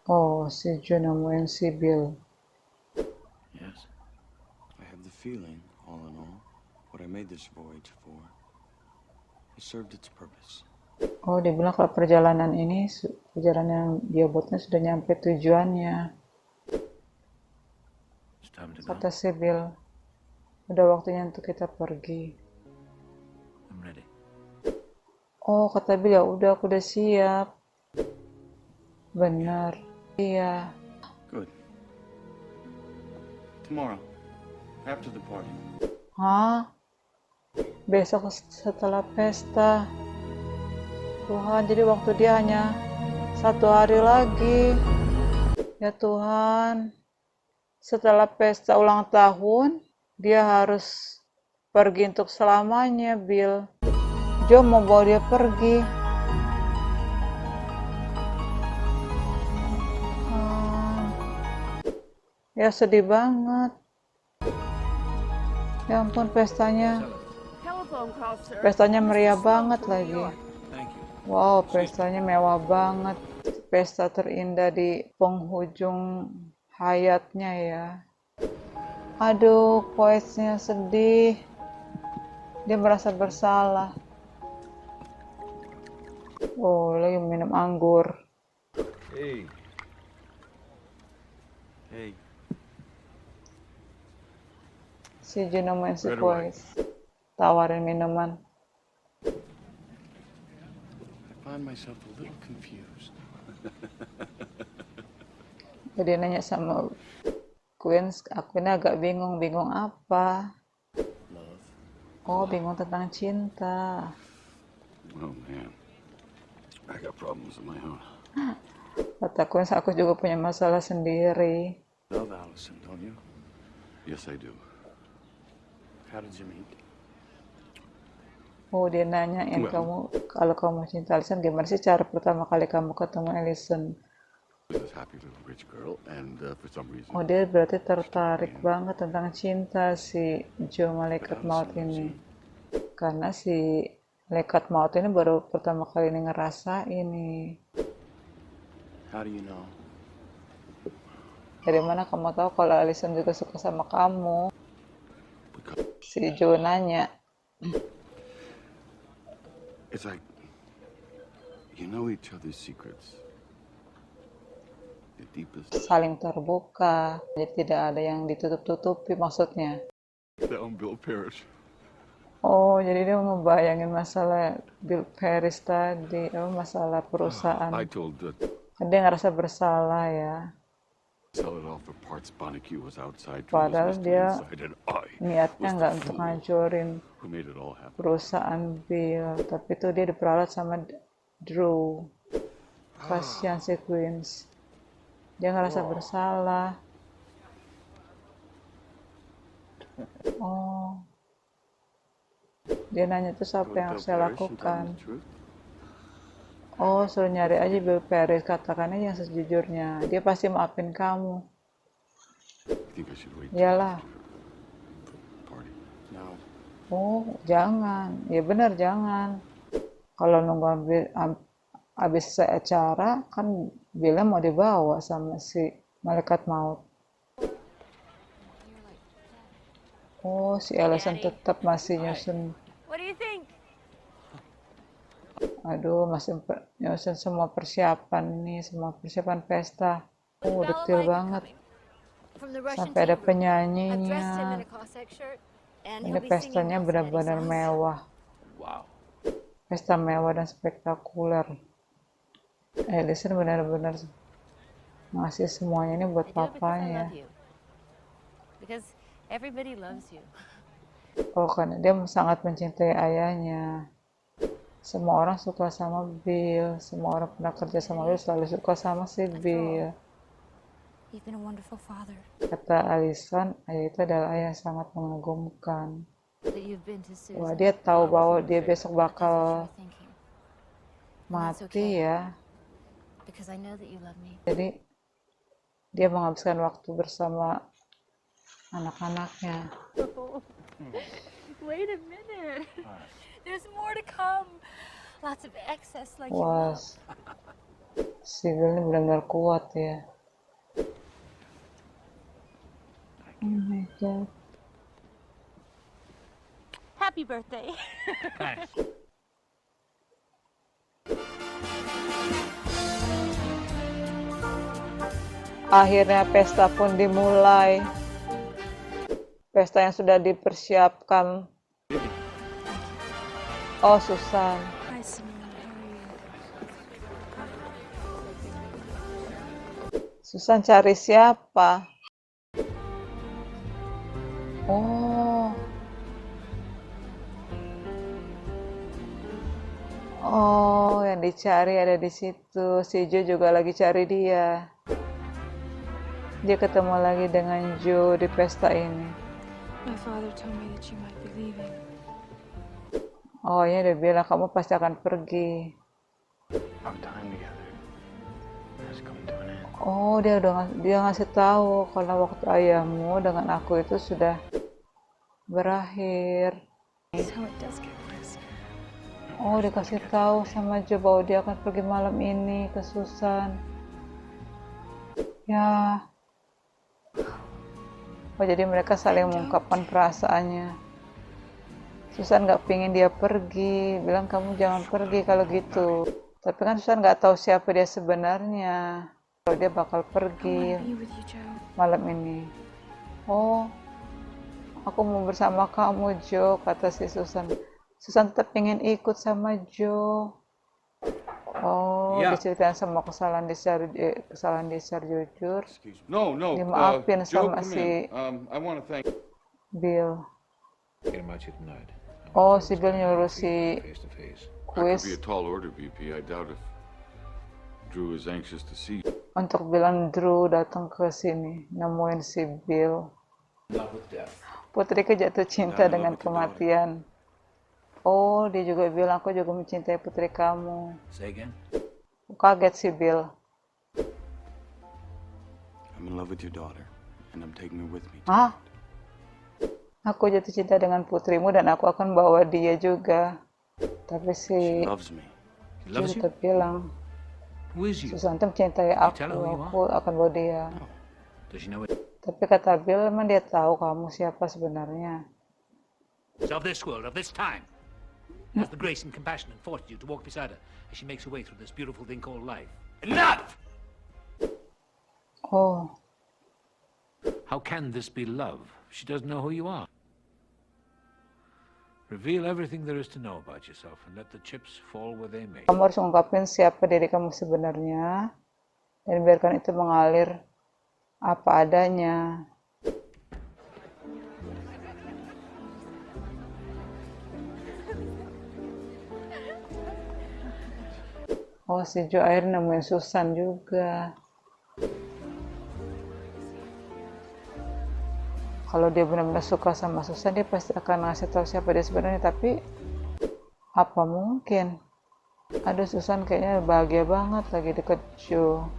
Oh, si Joe nemuin si Bill. Yes. I have the feeling, all in all, what I made this voyage for, it served its purpose. Oh, dia bilang kalau perjalanan ini, perjalanan yang dia buatnya sudah nyampe tujuannya. It's time to go. Kata si Bill, udah waktunya untuk kita pergi. I'm ready. Oh, kata Bill, ya udah aku udah siap. Bener. Iya. Good. Tomorrow, after the party. Hah? Besok setelah pesta. Tuhan, jadi waktu dia hanya 1 hari lagi. Ya Tuhan. Setelah pesta ulang tahun, dia harus pergi untuk selamanya, Bill. Joe mau bawa dia pergi. Ya sedih banget. Ya ampun, pestanya meriah banget lagi. Thank you. Wow, pestanya mewah banget. Pesta terindah di penghujung hayatnya ya. Aduh, Poetsnya sedih. Dia merasa bersalah. Oh, lagi minum anggur. Hey. Hey, Si Joe nemuin si Right away. Poets. Tawarin minuman. I find myself a little confused. Jadi nanya sama Queen, aku ini agak bingung. Bingung apa? Love. Oh, bingung tentang cinta. Oh, man. I got problems of my own. Kata Queen, aku juga punya masalah sendiri. Love Allison, don't you? Yes, I do. How did you meet? Oh, dia nanyain Well. kamu, kalau kamu cinta Alison, gimana sih cara pertama kali kamu ketemu Alison? This happy little rich girl, and for some reason, Oh, dia berarti tertarik banget tentang cinta si Joe Malaikat Maut ini. Karena si Malaikat Maut ini baru pertama kali ini ngerasa ini. How do you know? Dari mana kamu tahu kalau Alison juga suka sama kamu? because Si Joe nanya. it's like you know each other's secrets. The deepest Saling terbuka, jadi tidak ada yang ditutup-tutupi maksudnya. down Bill Parrish. Oh, jadi dia ngebayangin masalah Bill Paris tadi, masalah perusahaan. I told Dia ngerasa bersalah ya. sell it all for parts. Bonnecue was outside, Drew was Padahal Mr. dia inside, and I niatnya was nggak the untuk fool ngancurin who made it all happen. perusahaan Bill, tapi itu dia diperalat sama Drew. Kasihan si Queens. Dia ngerasa bersalah. Oh. Dia nanya terus apa yang harus saya lakukan. Oh, suruh nyari aja Bill Paris, katakannya yang sejujurnya. Dia pasti maafin kamu. I think I should wait till Iyalah. after the party. No. Oh, jangan. Ya benar, jangan. Kalau nunggu habis selesai acara, kan Billnya mau dibawa sama si Malaikat Maut. Oh, si Allison tetap masih nyusun. What do you think? Aduh, masih nyusun semua persiapan nih, semua persiapan pesta. Oh, detail banget. From the Russian Sampai ada tea group. I've dressed him in penyanyinya. a Cossack shirt, and Ini he'll be pestanya singing benar-benar songs. mewah. Wow. Pesta mewah dan spektakuler. Allison benar-benar ngasih semuanya ini buat I do it because I papanya. love you. Because everybody loves you. Oh, karena dia sangat mencintai ayahnya. Semua orang suka sama Bill. Semua orang pernah kerja sama Bill selalu suka sama si Bill. You've been a wonderful father. Kata Allison, ayah itu adalah ayah yang sangat mengagumkan. That you've been to Wah, Susan. dia tahu bahwa dia besok That's what bakal you were thinking. that's mati okay. ya. Because I know that you love me. Jadi dia menghabiskan waktu bersama anak-anaknya. Wait a minute. There's more to come. Lots of excess like you Wah, love. si Bill ini benar-benar kuat ya. Oh my god. Happy birthday. Thanks. Akhirnya pesta pun dimulai. Pesta yang sudah dipersiapkan. Oh, Susan. Hi, Simone. How are you? Susan cari siapa? Oh. Oh, yang dicari ada di situ. Si Joe juga lagi cari dia. Dia ketemu lagi dengan Joe di pesta ini. My father told me that you might be leaving. Oh, ya dia bilang kamu pasti akan pergi. Our time together has come to an end. Oh, dia ngasih tahu kalau waktu ayahmu dengan aku itu sudah berakhir. So it does get worse. Oh, dikasih tahu sama Joe bahwa dia akan pergi malam ini ke Susan. Ya. Oh, jadi mereka saling mengungkapkan perasaannya. Susan nggak pingin dia pergi, bilang kamu jangan pergi kalau gitu. Tapi kan Susan nggak tahu siapa dia sebenarnya. Kalau dia bakal I pergi want to be with you, Joe. malam ini. Oh, aku mau bersama kamu, Joe, kata si Susan. Susan tetap ingin ikut sama Joe. Oh, Ya. diceritain sama kesalahan dia secara jujur. Excuse me. No, no. Dimaafin Joe, sama come si in. I want to thank. Bill. Get him out here tonight. Oh, si Bill nyuruh si Face to face. That could be a Quiz tall order, VP. I doubt if Drew is anxious to see you. untuk bilang Drew datang ke sini, nemuin si Bill. Love with death. Putriku jatuh cinta Down in dengan love with your daughter. kematian. Oh, dia juga bilang, aku juga mencintai putri kamu. Say again? Kaget si Bill. I'm in love with your daughter, and I'm taking her with me. Hah? Aku jatuh cinta dengan putrimu dan aku akan bawa dia juga. Tapi She si loves me. He Joe loves you? tetap bilang, Who is you? Susan tuh mencintai tell her who you aku akan bawa dia. Does she know it? Tapi kata Bill, emang dia tahu kamu siapa sebenarnya. It's of this world, of this time. Has the grace and compassion and fortitude to walk beside her as she makes her way through this beautiful thing called life. Enough! Oh, How can this be love? She doesn't know who you are. Reveal everything there is to know about yourself and let the chips fall where they may. kamu harus ungkapin siapa diri kamu sebenarnya dan biarkan itu mengalir apa adanya. Oh, si Joe akhirnya nemuin Susan juga. Kalau dia benar-benar suka sama Susan, dia pasti akan ngasih tahu siapa dia sebenarnya. Tapi apa mungkin? Aduh, Susan kayaknya bahagia banget lagi deket Joe.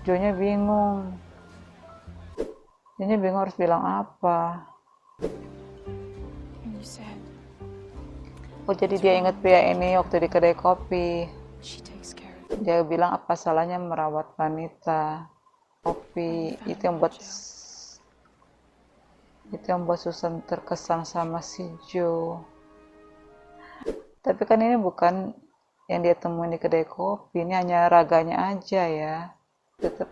Joe-nya bingung. Dia bingung harus bilang apa. And you said Oh, jadi dia ingat pria ini waktu di kedai kopi. she takes care of you. Dia bilang apa salahnya merawat wanita. Kopi itu yang buat Susan terkesan sama si Joe. Tapi kan ini bukan yang dia temuin di kedai kopi, ini hanya raganya aja ya. Tetap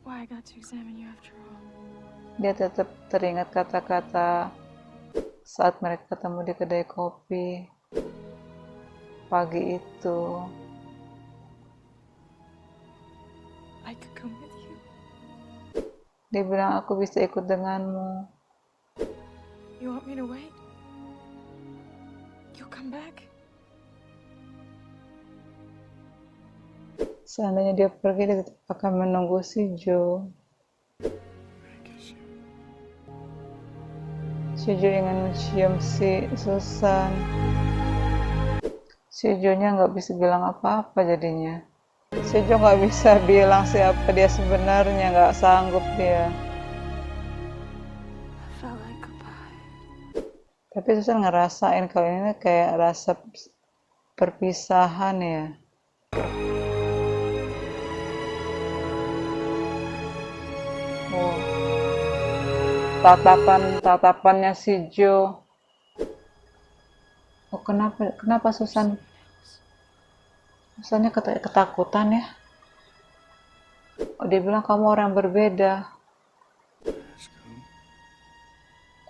Why I got to examine you after all. dia tetap teringat kata-kata saat mereka ketemu di kedai kopi pagi itu. I could come with you. Dia bilang aku bisa ikut denganmu. You want me to wait? come back? Seandainya dia pergi, dia tetap akan menunggu si Joe. Si Joe ingin mencium si Susan. Si Joe-nya nggak bisa bilang apa-apa jadinya. Si Joe nggak bisa bilang siapa dia sebenarnya, nggak sanggup dia. Felt like goodbye. Tapi Susan ngerasain kalau ini kayak rasa perpisahan ya. Oh. Tatapannya si Joe. Oh, kenapa Susannya ketakutan ya? Oh, dia bilang kamu orang berbeda.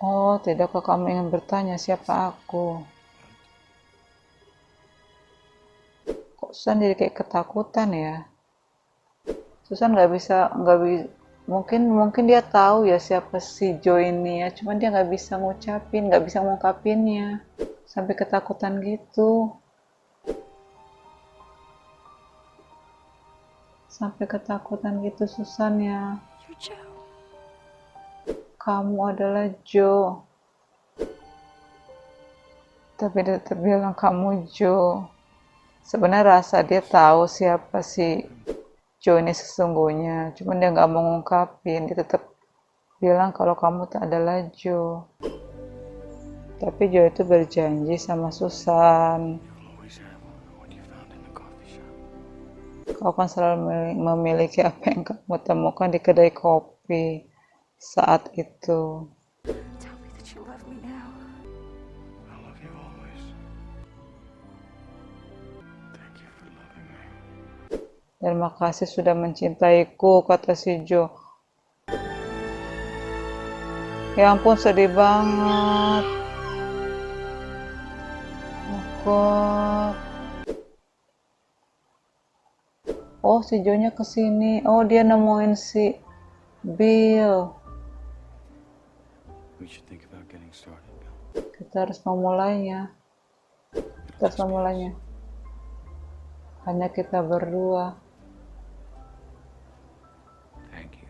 Oh, tidakkah kamu ingin bertanya siapa aku? Kok Susan jadi kayak ketakutan ya? Susan nggak bisa, mungkin dia tahu ya siapa si Joe ini ya, cuman dia nggak bisa ngungkapinnya, sampai ketakutan gitu. Susan ya. You're Joe. Kamu adalah Joe. Tapi dia tetap bilang kamu Joe. Sebenarnya rasa dia tahu siapa si Joe ini sesungguhnya, cuman dia nggak mau ngungkapin. Dia tetap bilang kalau kamu adalah Joe. Tapi Joe itu berjanji sama Susan, kau akan selalu memiliki apa yang kamu temukan di kedai kopi saat itu. Tell me that you love me now. I love you always. Thank you for loving me. Terima kasih sudah mencintaiku, kata si Joe. Ya ampun, sedih banget. Oh God. Oh, si Joe-nya kesini. Oh, dia nemuin si Bill. We should think about getting started, Bill. Kita harus memulainya. Hanya kita berdua. Thank you.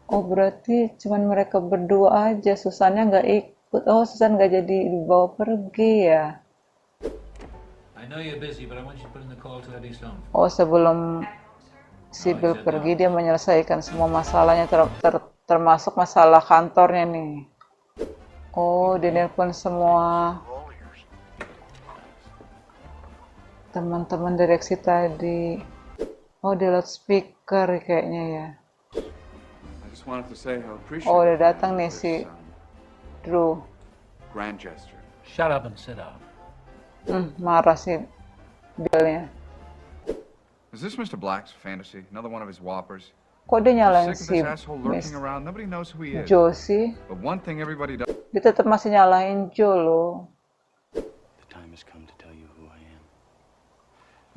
Oh, berarti cuman mereka berdua aja. Susannya nggak ikut. Oh, Susan nggak jadi dibawa pergi ya. I know you're busy, but I want you to put in the call to Eddie Sloan. Oh, sebelum si Bill pergi, dia menyelesaikan semua masalahnya, termasuk masalah kantornya nih. Oh, dia nelpon semua teman-teman direksi tadi. Oh, di loudspeaker kayaknya ya. I just wanted to say how appreciative Oh, udah I am datang nih of si this, Drew. grand gesture. Shut up and sit down. Marah si Billnya. Is this Mr. Black's fantasy? Another one of his whoppers? Kok dia nyalain Sick of si this asshole Miss lurking around. Nobody knows who he is. Joe sih? But one thing everybody does. Dia tetap masih nyalahin Joe loh. The time has come to tell you who I am.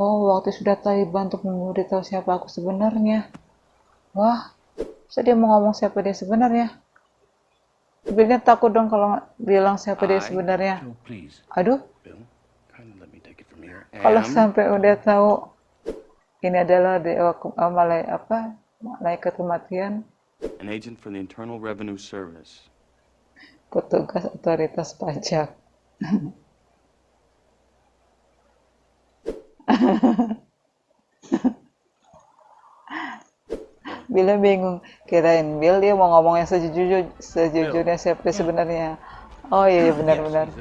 Oh, waktu sudah tiba untuk memberitahu siapa aku sebenarnya. Wah, masa dia mau ngomong siapa dia sebenarnya? Billnya takut dong kalau bilang siapa dia sebenarnya. Joe, please. Aduh, Bill, kindly let me take it from here. kalau And sampai udah tahu ini adalah malaikat kematian, an agent for the Internal Revenue Service. petugas otoritas pajak. Billnya bingung, kirain Bill dia mau ngomong yang sejujurnya siapa dia sebenarnya. Oh iya, benar-benar.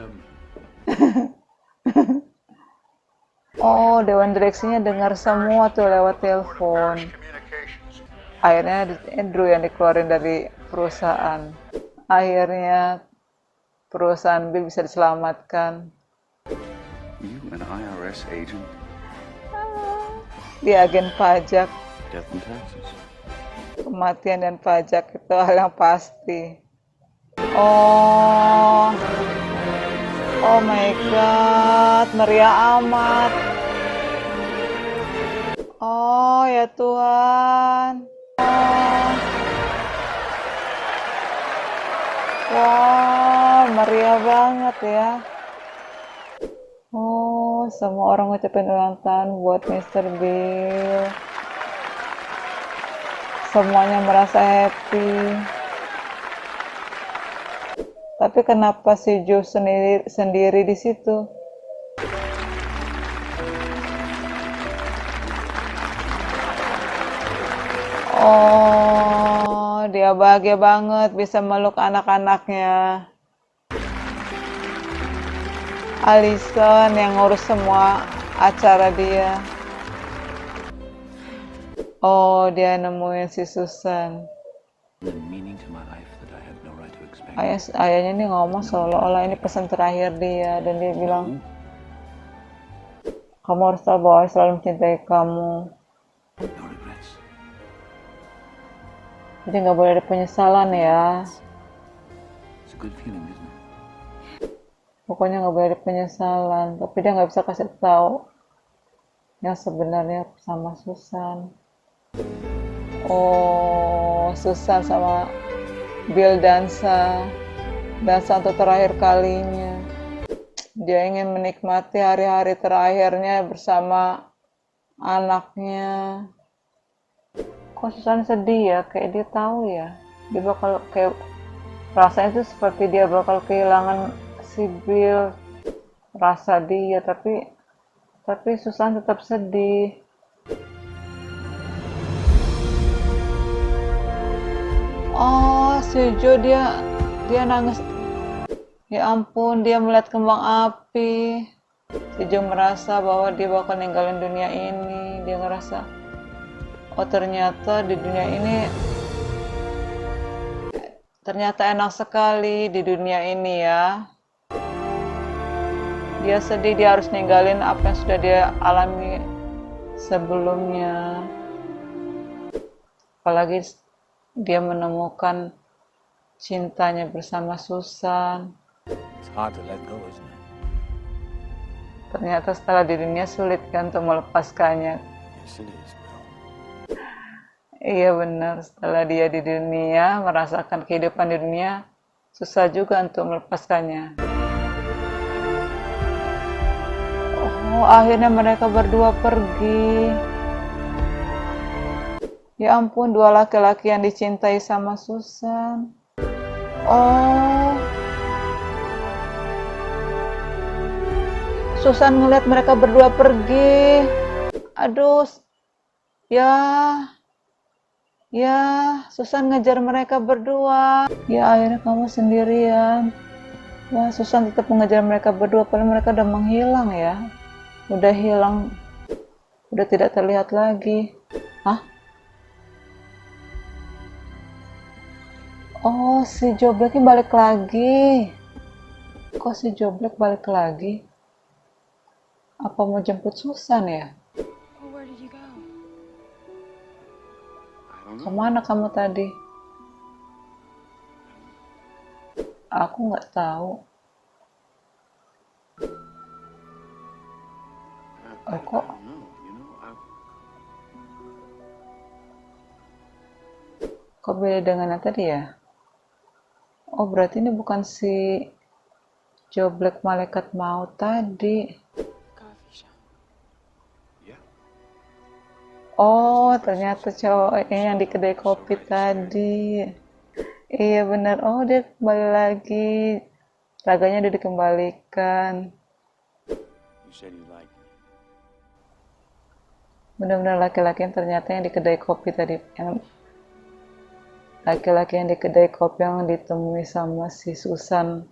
Oh, Dewan Direksinya dengar semua tuh lewat telepon. Akhirnya Andrew yang dikeluarin dari perusahaan. Akhirnya perusahaan Bill bisa diselamatkan. You an IRS agent? Dia agen pajak. Death and taxes. Kematian dan pajak itu hal yang pasti. Oh my God, meriah amat. Oh ya Tuhan. Wah, meriah banget ya. Oh, semua orang ngucapin ulang tahun buat Mr. Bill. Semuanya merasa happy. Tapi kenapa si Joe sendiri di situ? Oh, dia bahagia banget bisa meluk anak-anaknya. Allison yang ngurus semua acara dia. Oh, dia nemuin si Susan. The meaning to my life that I have no right to expect. Ayahnya nih ngomong seolah-olah ini pesan terakhir dia, dan dia bilang, kamu harus tahu bahwa saya selalu mencintai kamu. No regrets. Jadi nggak boleh ada penyesalan ya. It's a good feeling, isn't it? Pokoknya nggak boleh ada penyesalan. Tapi dia nggak bisa kasih tahu yang sebenarnya sama Susan. Oh, Susan sama Bill dansa untuk terakhir kalinya. Dia ingin menikmati hari-hari terakhirnya bersama anaknya. Kok Susan sedih ya? Kayak dia tahu ya. Dia bakal kayak rasanya itu seperti dia bakal kehilangan si Bill. Rasa dia, tapi Susan tetap sedih. Oh, si Joe dia nangis. Ya ampun, dia melihat kembang api. Si Joe merasa bahwa dia bakal ninggalin dunia ini. Dia ngerasa, oh ternyata di dunia ini ternyata enak sekali di dunia ini ya. Dia sedih, dia harus ninggalin apa yang sudah dia alami sebelumnya. Apalagi dia menemukan cintanya bersama Susan. It's hard to let go, isn't it? Ternyata setelah di dunia sulit kan untuk melepaskannya. Yes, it is, Bill. Iya benar, setelah dia di dunia, merasakan kehidupan di dunia, susah juga untuk melepaskannya. Oh, akhirnya mereka berdua pergi. Ya ampun, dua laki-laki yang dicintai sama Susan. Oh, Susan ngeliat mereka berdua pergi. Aduh, ya, Susan ngejar mereka berdua. Ya, akhirnya kamu sendirian. Ya, Susan tetap mengejar mereka berdua, padahal mereka udah menghilang ya. Udah hilang, udah tidak terlihat lagi. Hah? Oh, si Joe Black ini balik lagi. Kok si Joe Black balik lagi? Apa mau jemput Susan ya? Well, where did you go? I don't know. Kemana kamu tadi? Aku nggak tahu. I kok? don't know. You know, Kok beda dengan yang tadi ya? Oh, berarti ini bukan si Joe Black malaikat maut tadi. Coffee shop. yeah. Oh, ternyata cowoknya yang di kedai kopi tadi. Iya benar. Oh, dia kembali lagi. Raganya udah dikembalikan. You said you liked me. Benar-benar laki-laki yang ternyata yang di kedai kopi tadi. Laki-laki yang di kedai kopi yang ditemui sama si Susan.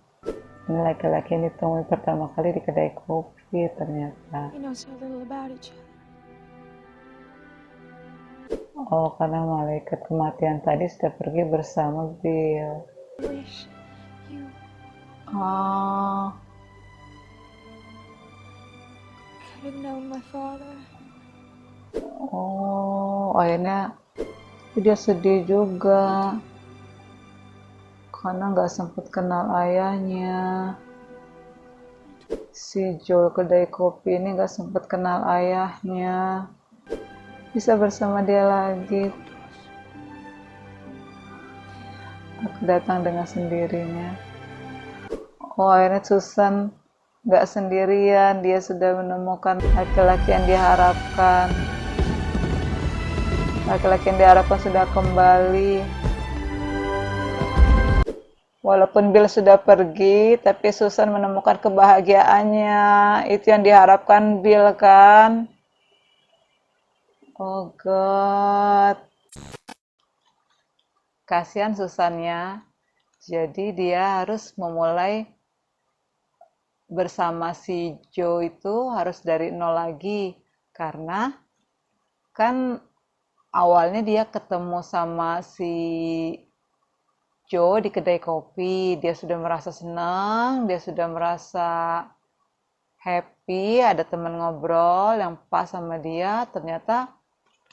Ini laki-laki yang ditemui pertama kali di kedai kopi ternyata. We know so little about each other. Oh, karena malaikat kematian tadi sudah pergi bersama Bill. I wish you Oh, could have known my father. oh, akhirnya dia sedih juga. Karena nggak sempat kenal ayahnya. Si Joe kedai kopi ini nggak sempat kenal ayahnya. Bisa bersama dia lagi. Aku datang dengan sendirinya. Oh, akhirnya Susan Nggak sendirian, dia sudah menemukan laki-laki yang diharapkan. Laki-laki yang diharapkan sudah kembali. Walaupun Bill sudah pergi, tapi Susan menemukan kebahagiaannya. Itu yang diharapkan Bill kan? Oh God. Kasihan Susannya. Jadi dia harus memulai bersama si Joe itu harus dari nol lagi. Karena kan awalnya dia ketemu sama si Joe di kedai kopi. Dia sudah merasa senang, dia sudah merasa happy, ada teman ngobrol yang pas sama dia. Ternyata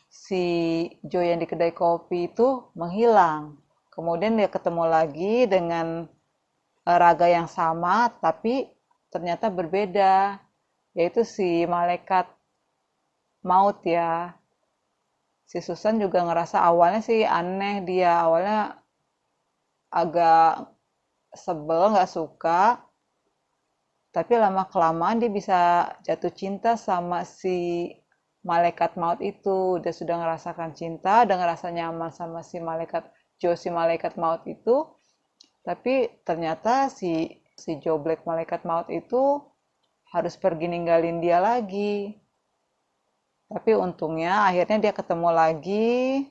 si Joe yang di kedai kopi itu menghilang. Kemudian dia ketemu lagi dengan raga yang sama, tapi ternyata berbeda, yaitu si malaikat maut ya. Si Susan juga ngerasa awalnya sih aneh, dia awalnya agak sebel, nggak suka, tapi lama-kelamaan dia bisa jatuh cinta sama si malaikat maut itu. Dia sudah ngerasakan cinta, udah ngerasa nyaman sama si malaikat Joe, si malaikat maut itu, tapi ternyata si Joe Black malaikat maut itu harus pergi ninggalin dia lagi. Tapi untungnya akhirnya dia ketemu lagi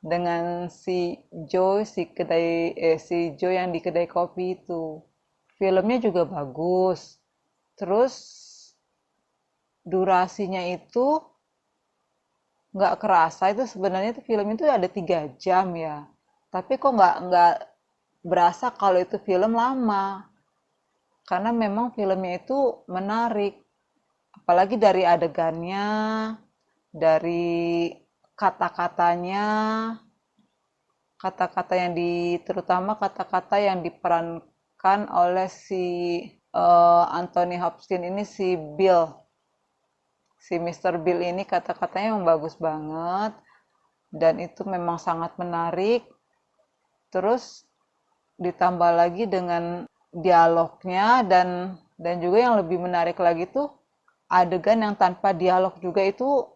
dengan si Joe, si Joe yang di kedai kopi itu. Filmnya juga bagus. Terus durasinya itu nggak kerasa, itu sebenarnya itu film itu ada 3 jam ya. Tapi kok nggak berasa kalau itu film lama. Karena memang filmnya itu menarik, apalagi dari adegannya, dari kata-katanya, terutama kata-kata yang diperankan oleh si Anthony Hopkins ini, si Bill, si Mr. Bill ini, kata-katanya yang bagus banget, dan itu memang sangat menarik. Terus ditambah lagi dengan dialognya, dan juga yang lebih menarik lagi tuh adegan yang tanpa dialog juga itu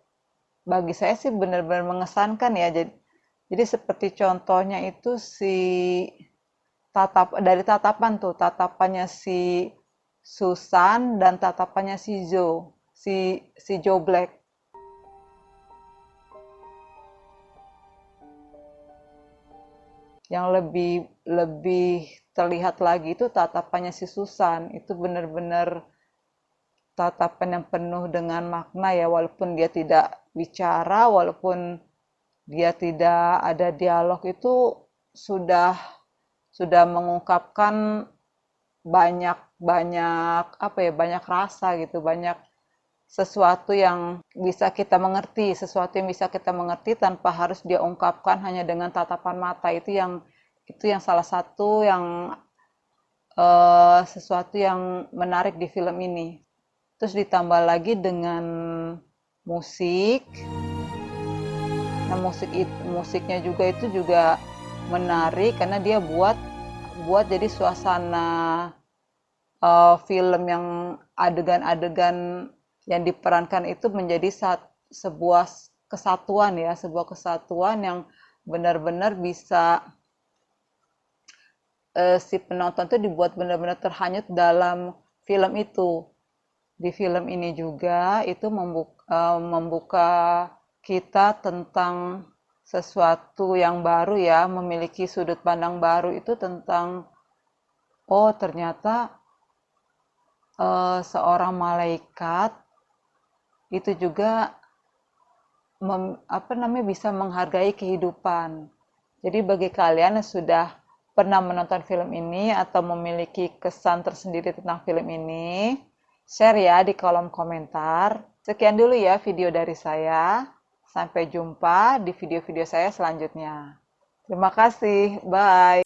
bagi saya sih benar-benar mengesankan ya. Jadi seperti contohnya itu dari tatapannya si Susan dan tatapannya si Joe Black. Yang lebih terlihat lagi itu tatapannya si Susan. Itu benar-benar tatapan yang penuh dengan makna ya, walaupun dia tidak bicara, walaupun dia tidak ada dialog, itu sudah mengungkapkan banyak rasa gitu, banyak sesuatu yang bisa kita mengerti tanpa harus dia ungkapkan hanya dengan tatapan mata. Itu yang salah satu yang sesuatu yang menarik di film ini. Terus ditambah lagi dengan musik. Nah, musiknya juga itu juga menarik karena dia buat jadi suasana film yang adegan-adegan yang diperankan itu menjadi sebuah kesatuan yang benar-benar bisa si penonton itu dibuat benar-benar terhanyut dalam film itu. Di film ini juga itu membuka kita tentang sesuatu yang baru ya, memiliki sudut pandang baru itu tentang ternyata seorang malaikat itu juga bisa menghargai kehidupan. Jadi bagi kalian yang sudah pernah menonton film ini atau memiliki kesan tersendiri tentang film ini, share ya di kolom komentar. Sekian dulu ya video dari saya. Sampai jumpa di video-video saya selanjutnya. Terima kasih. Bye.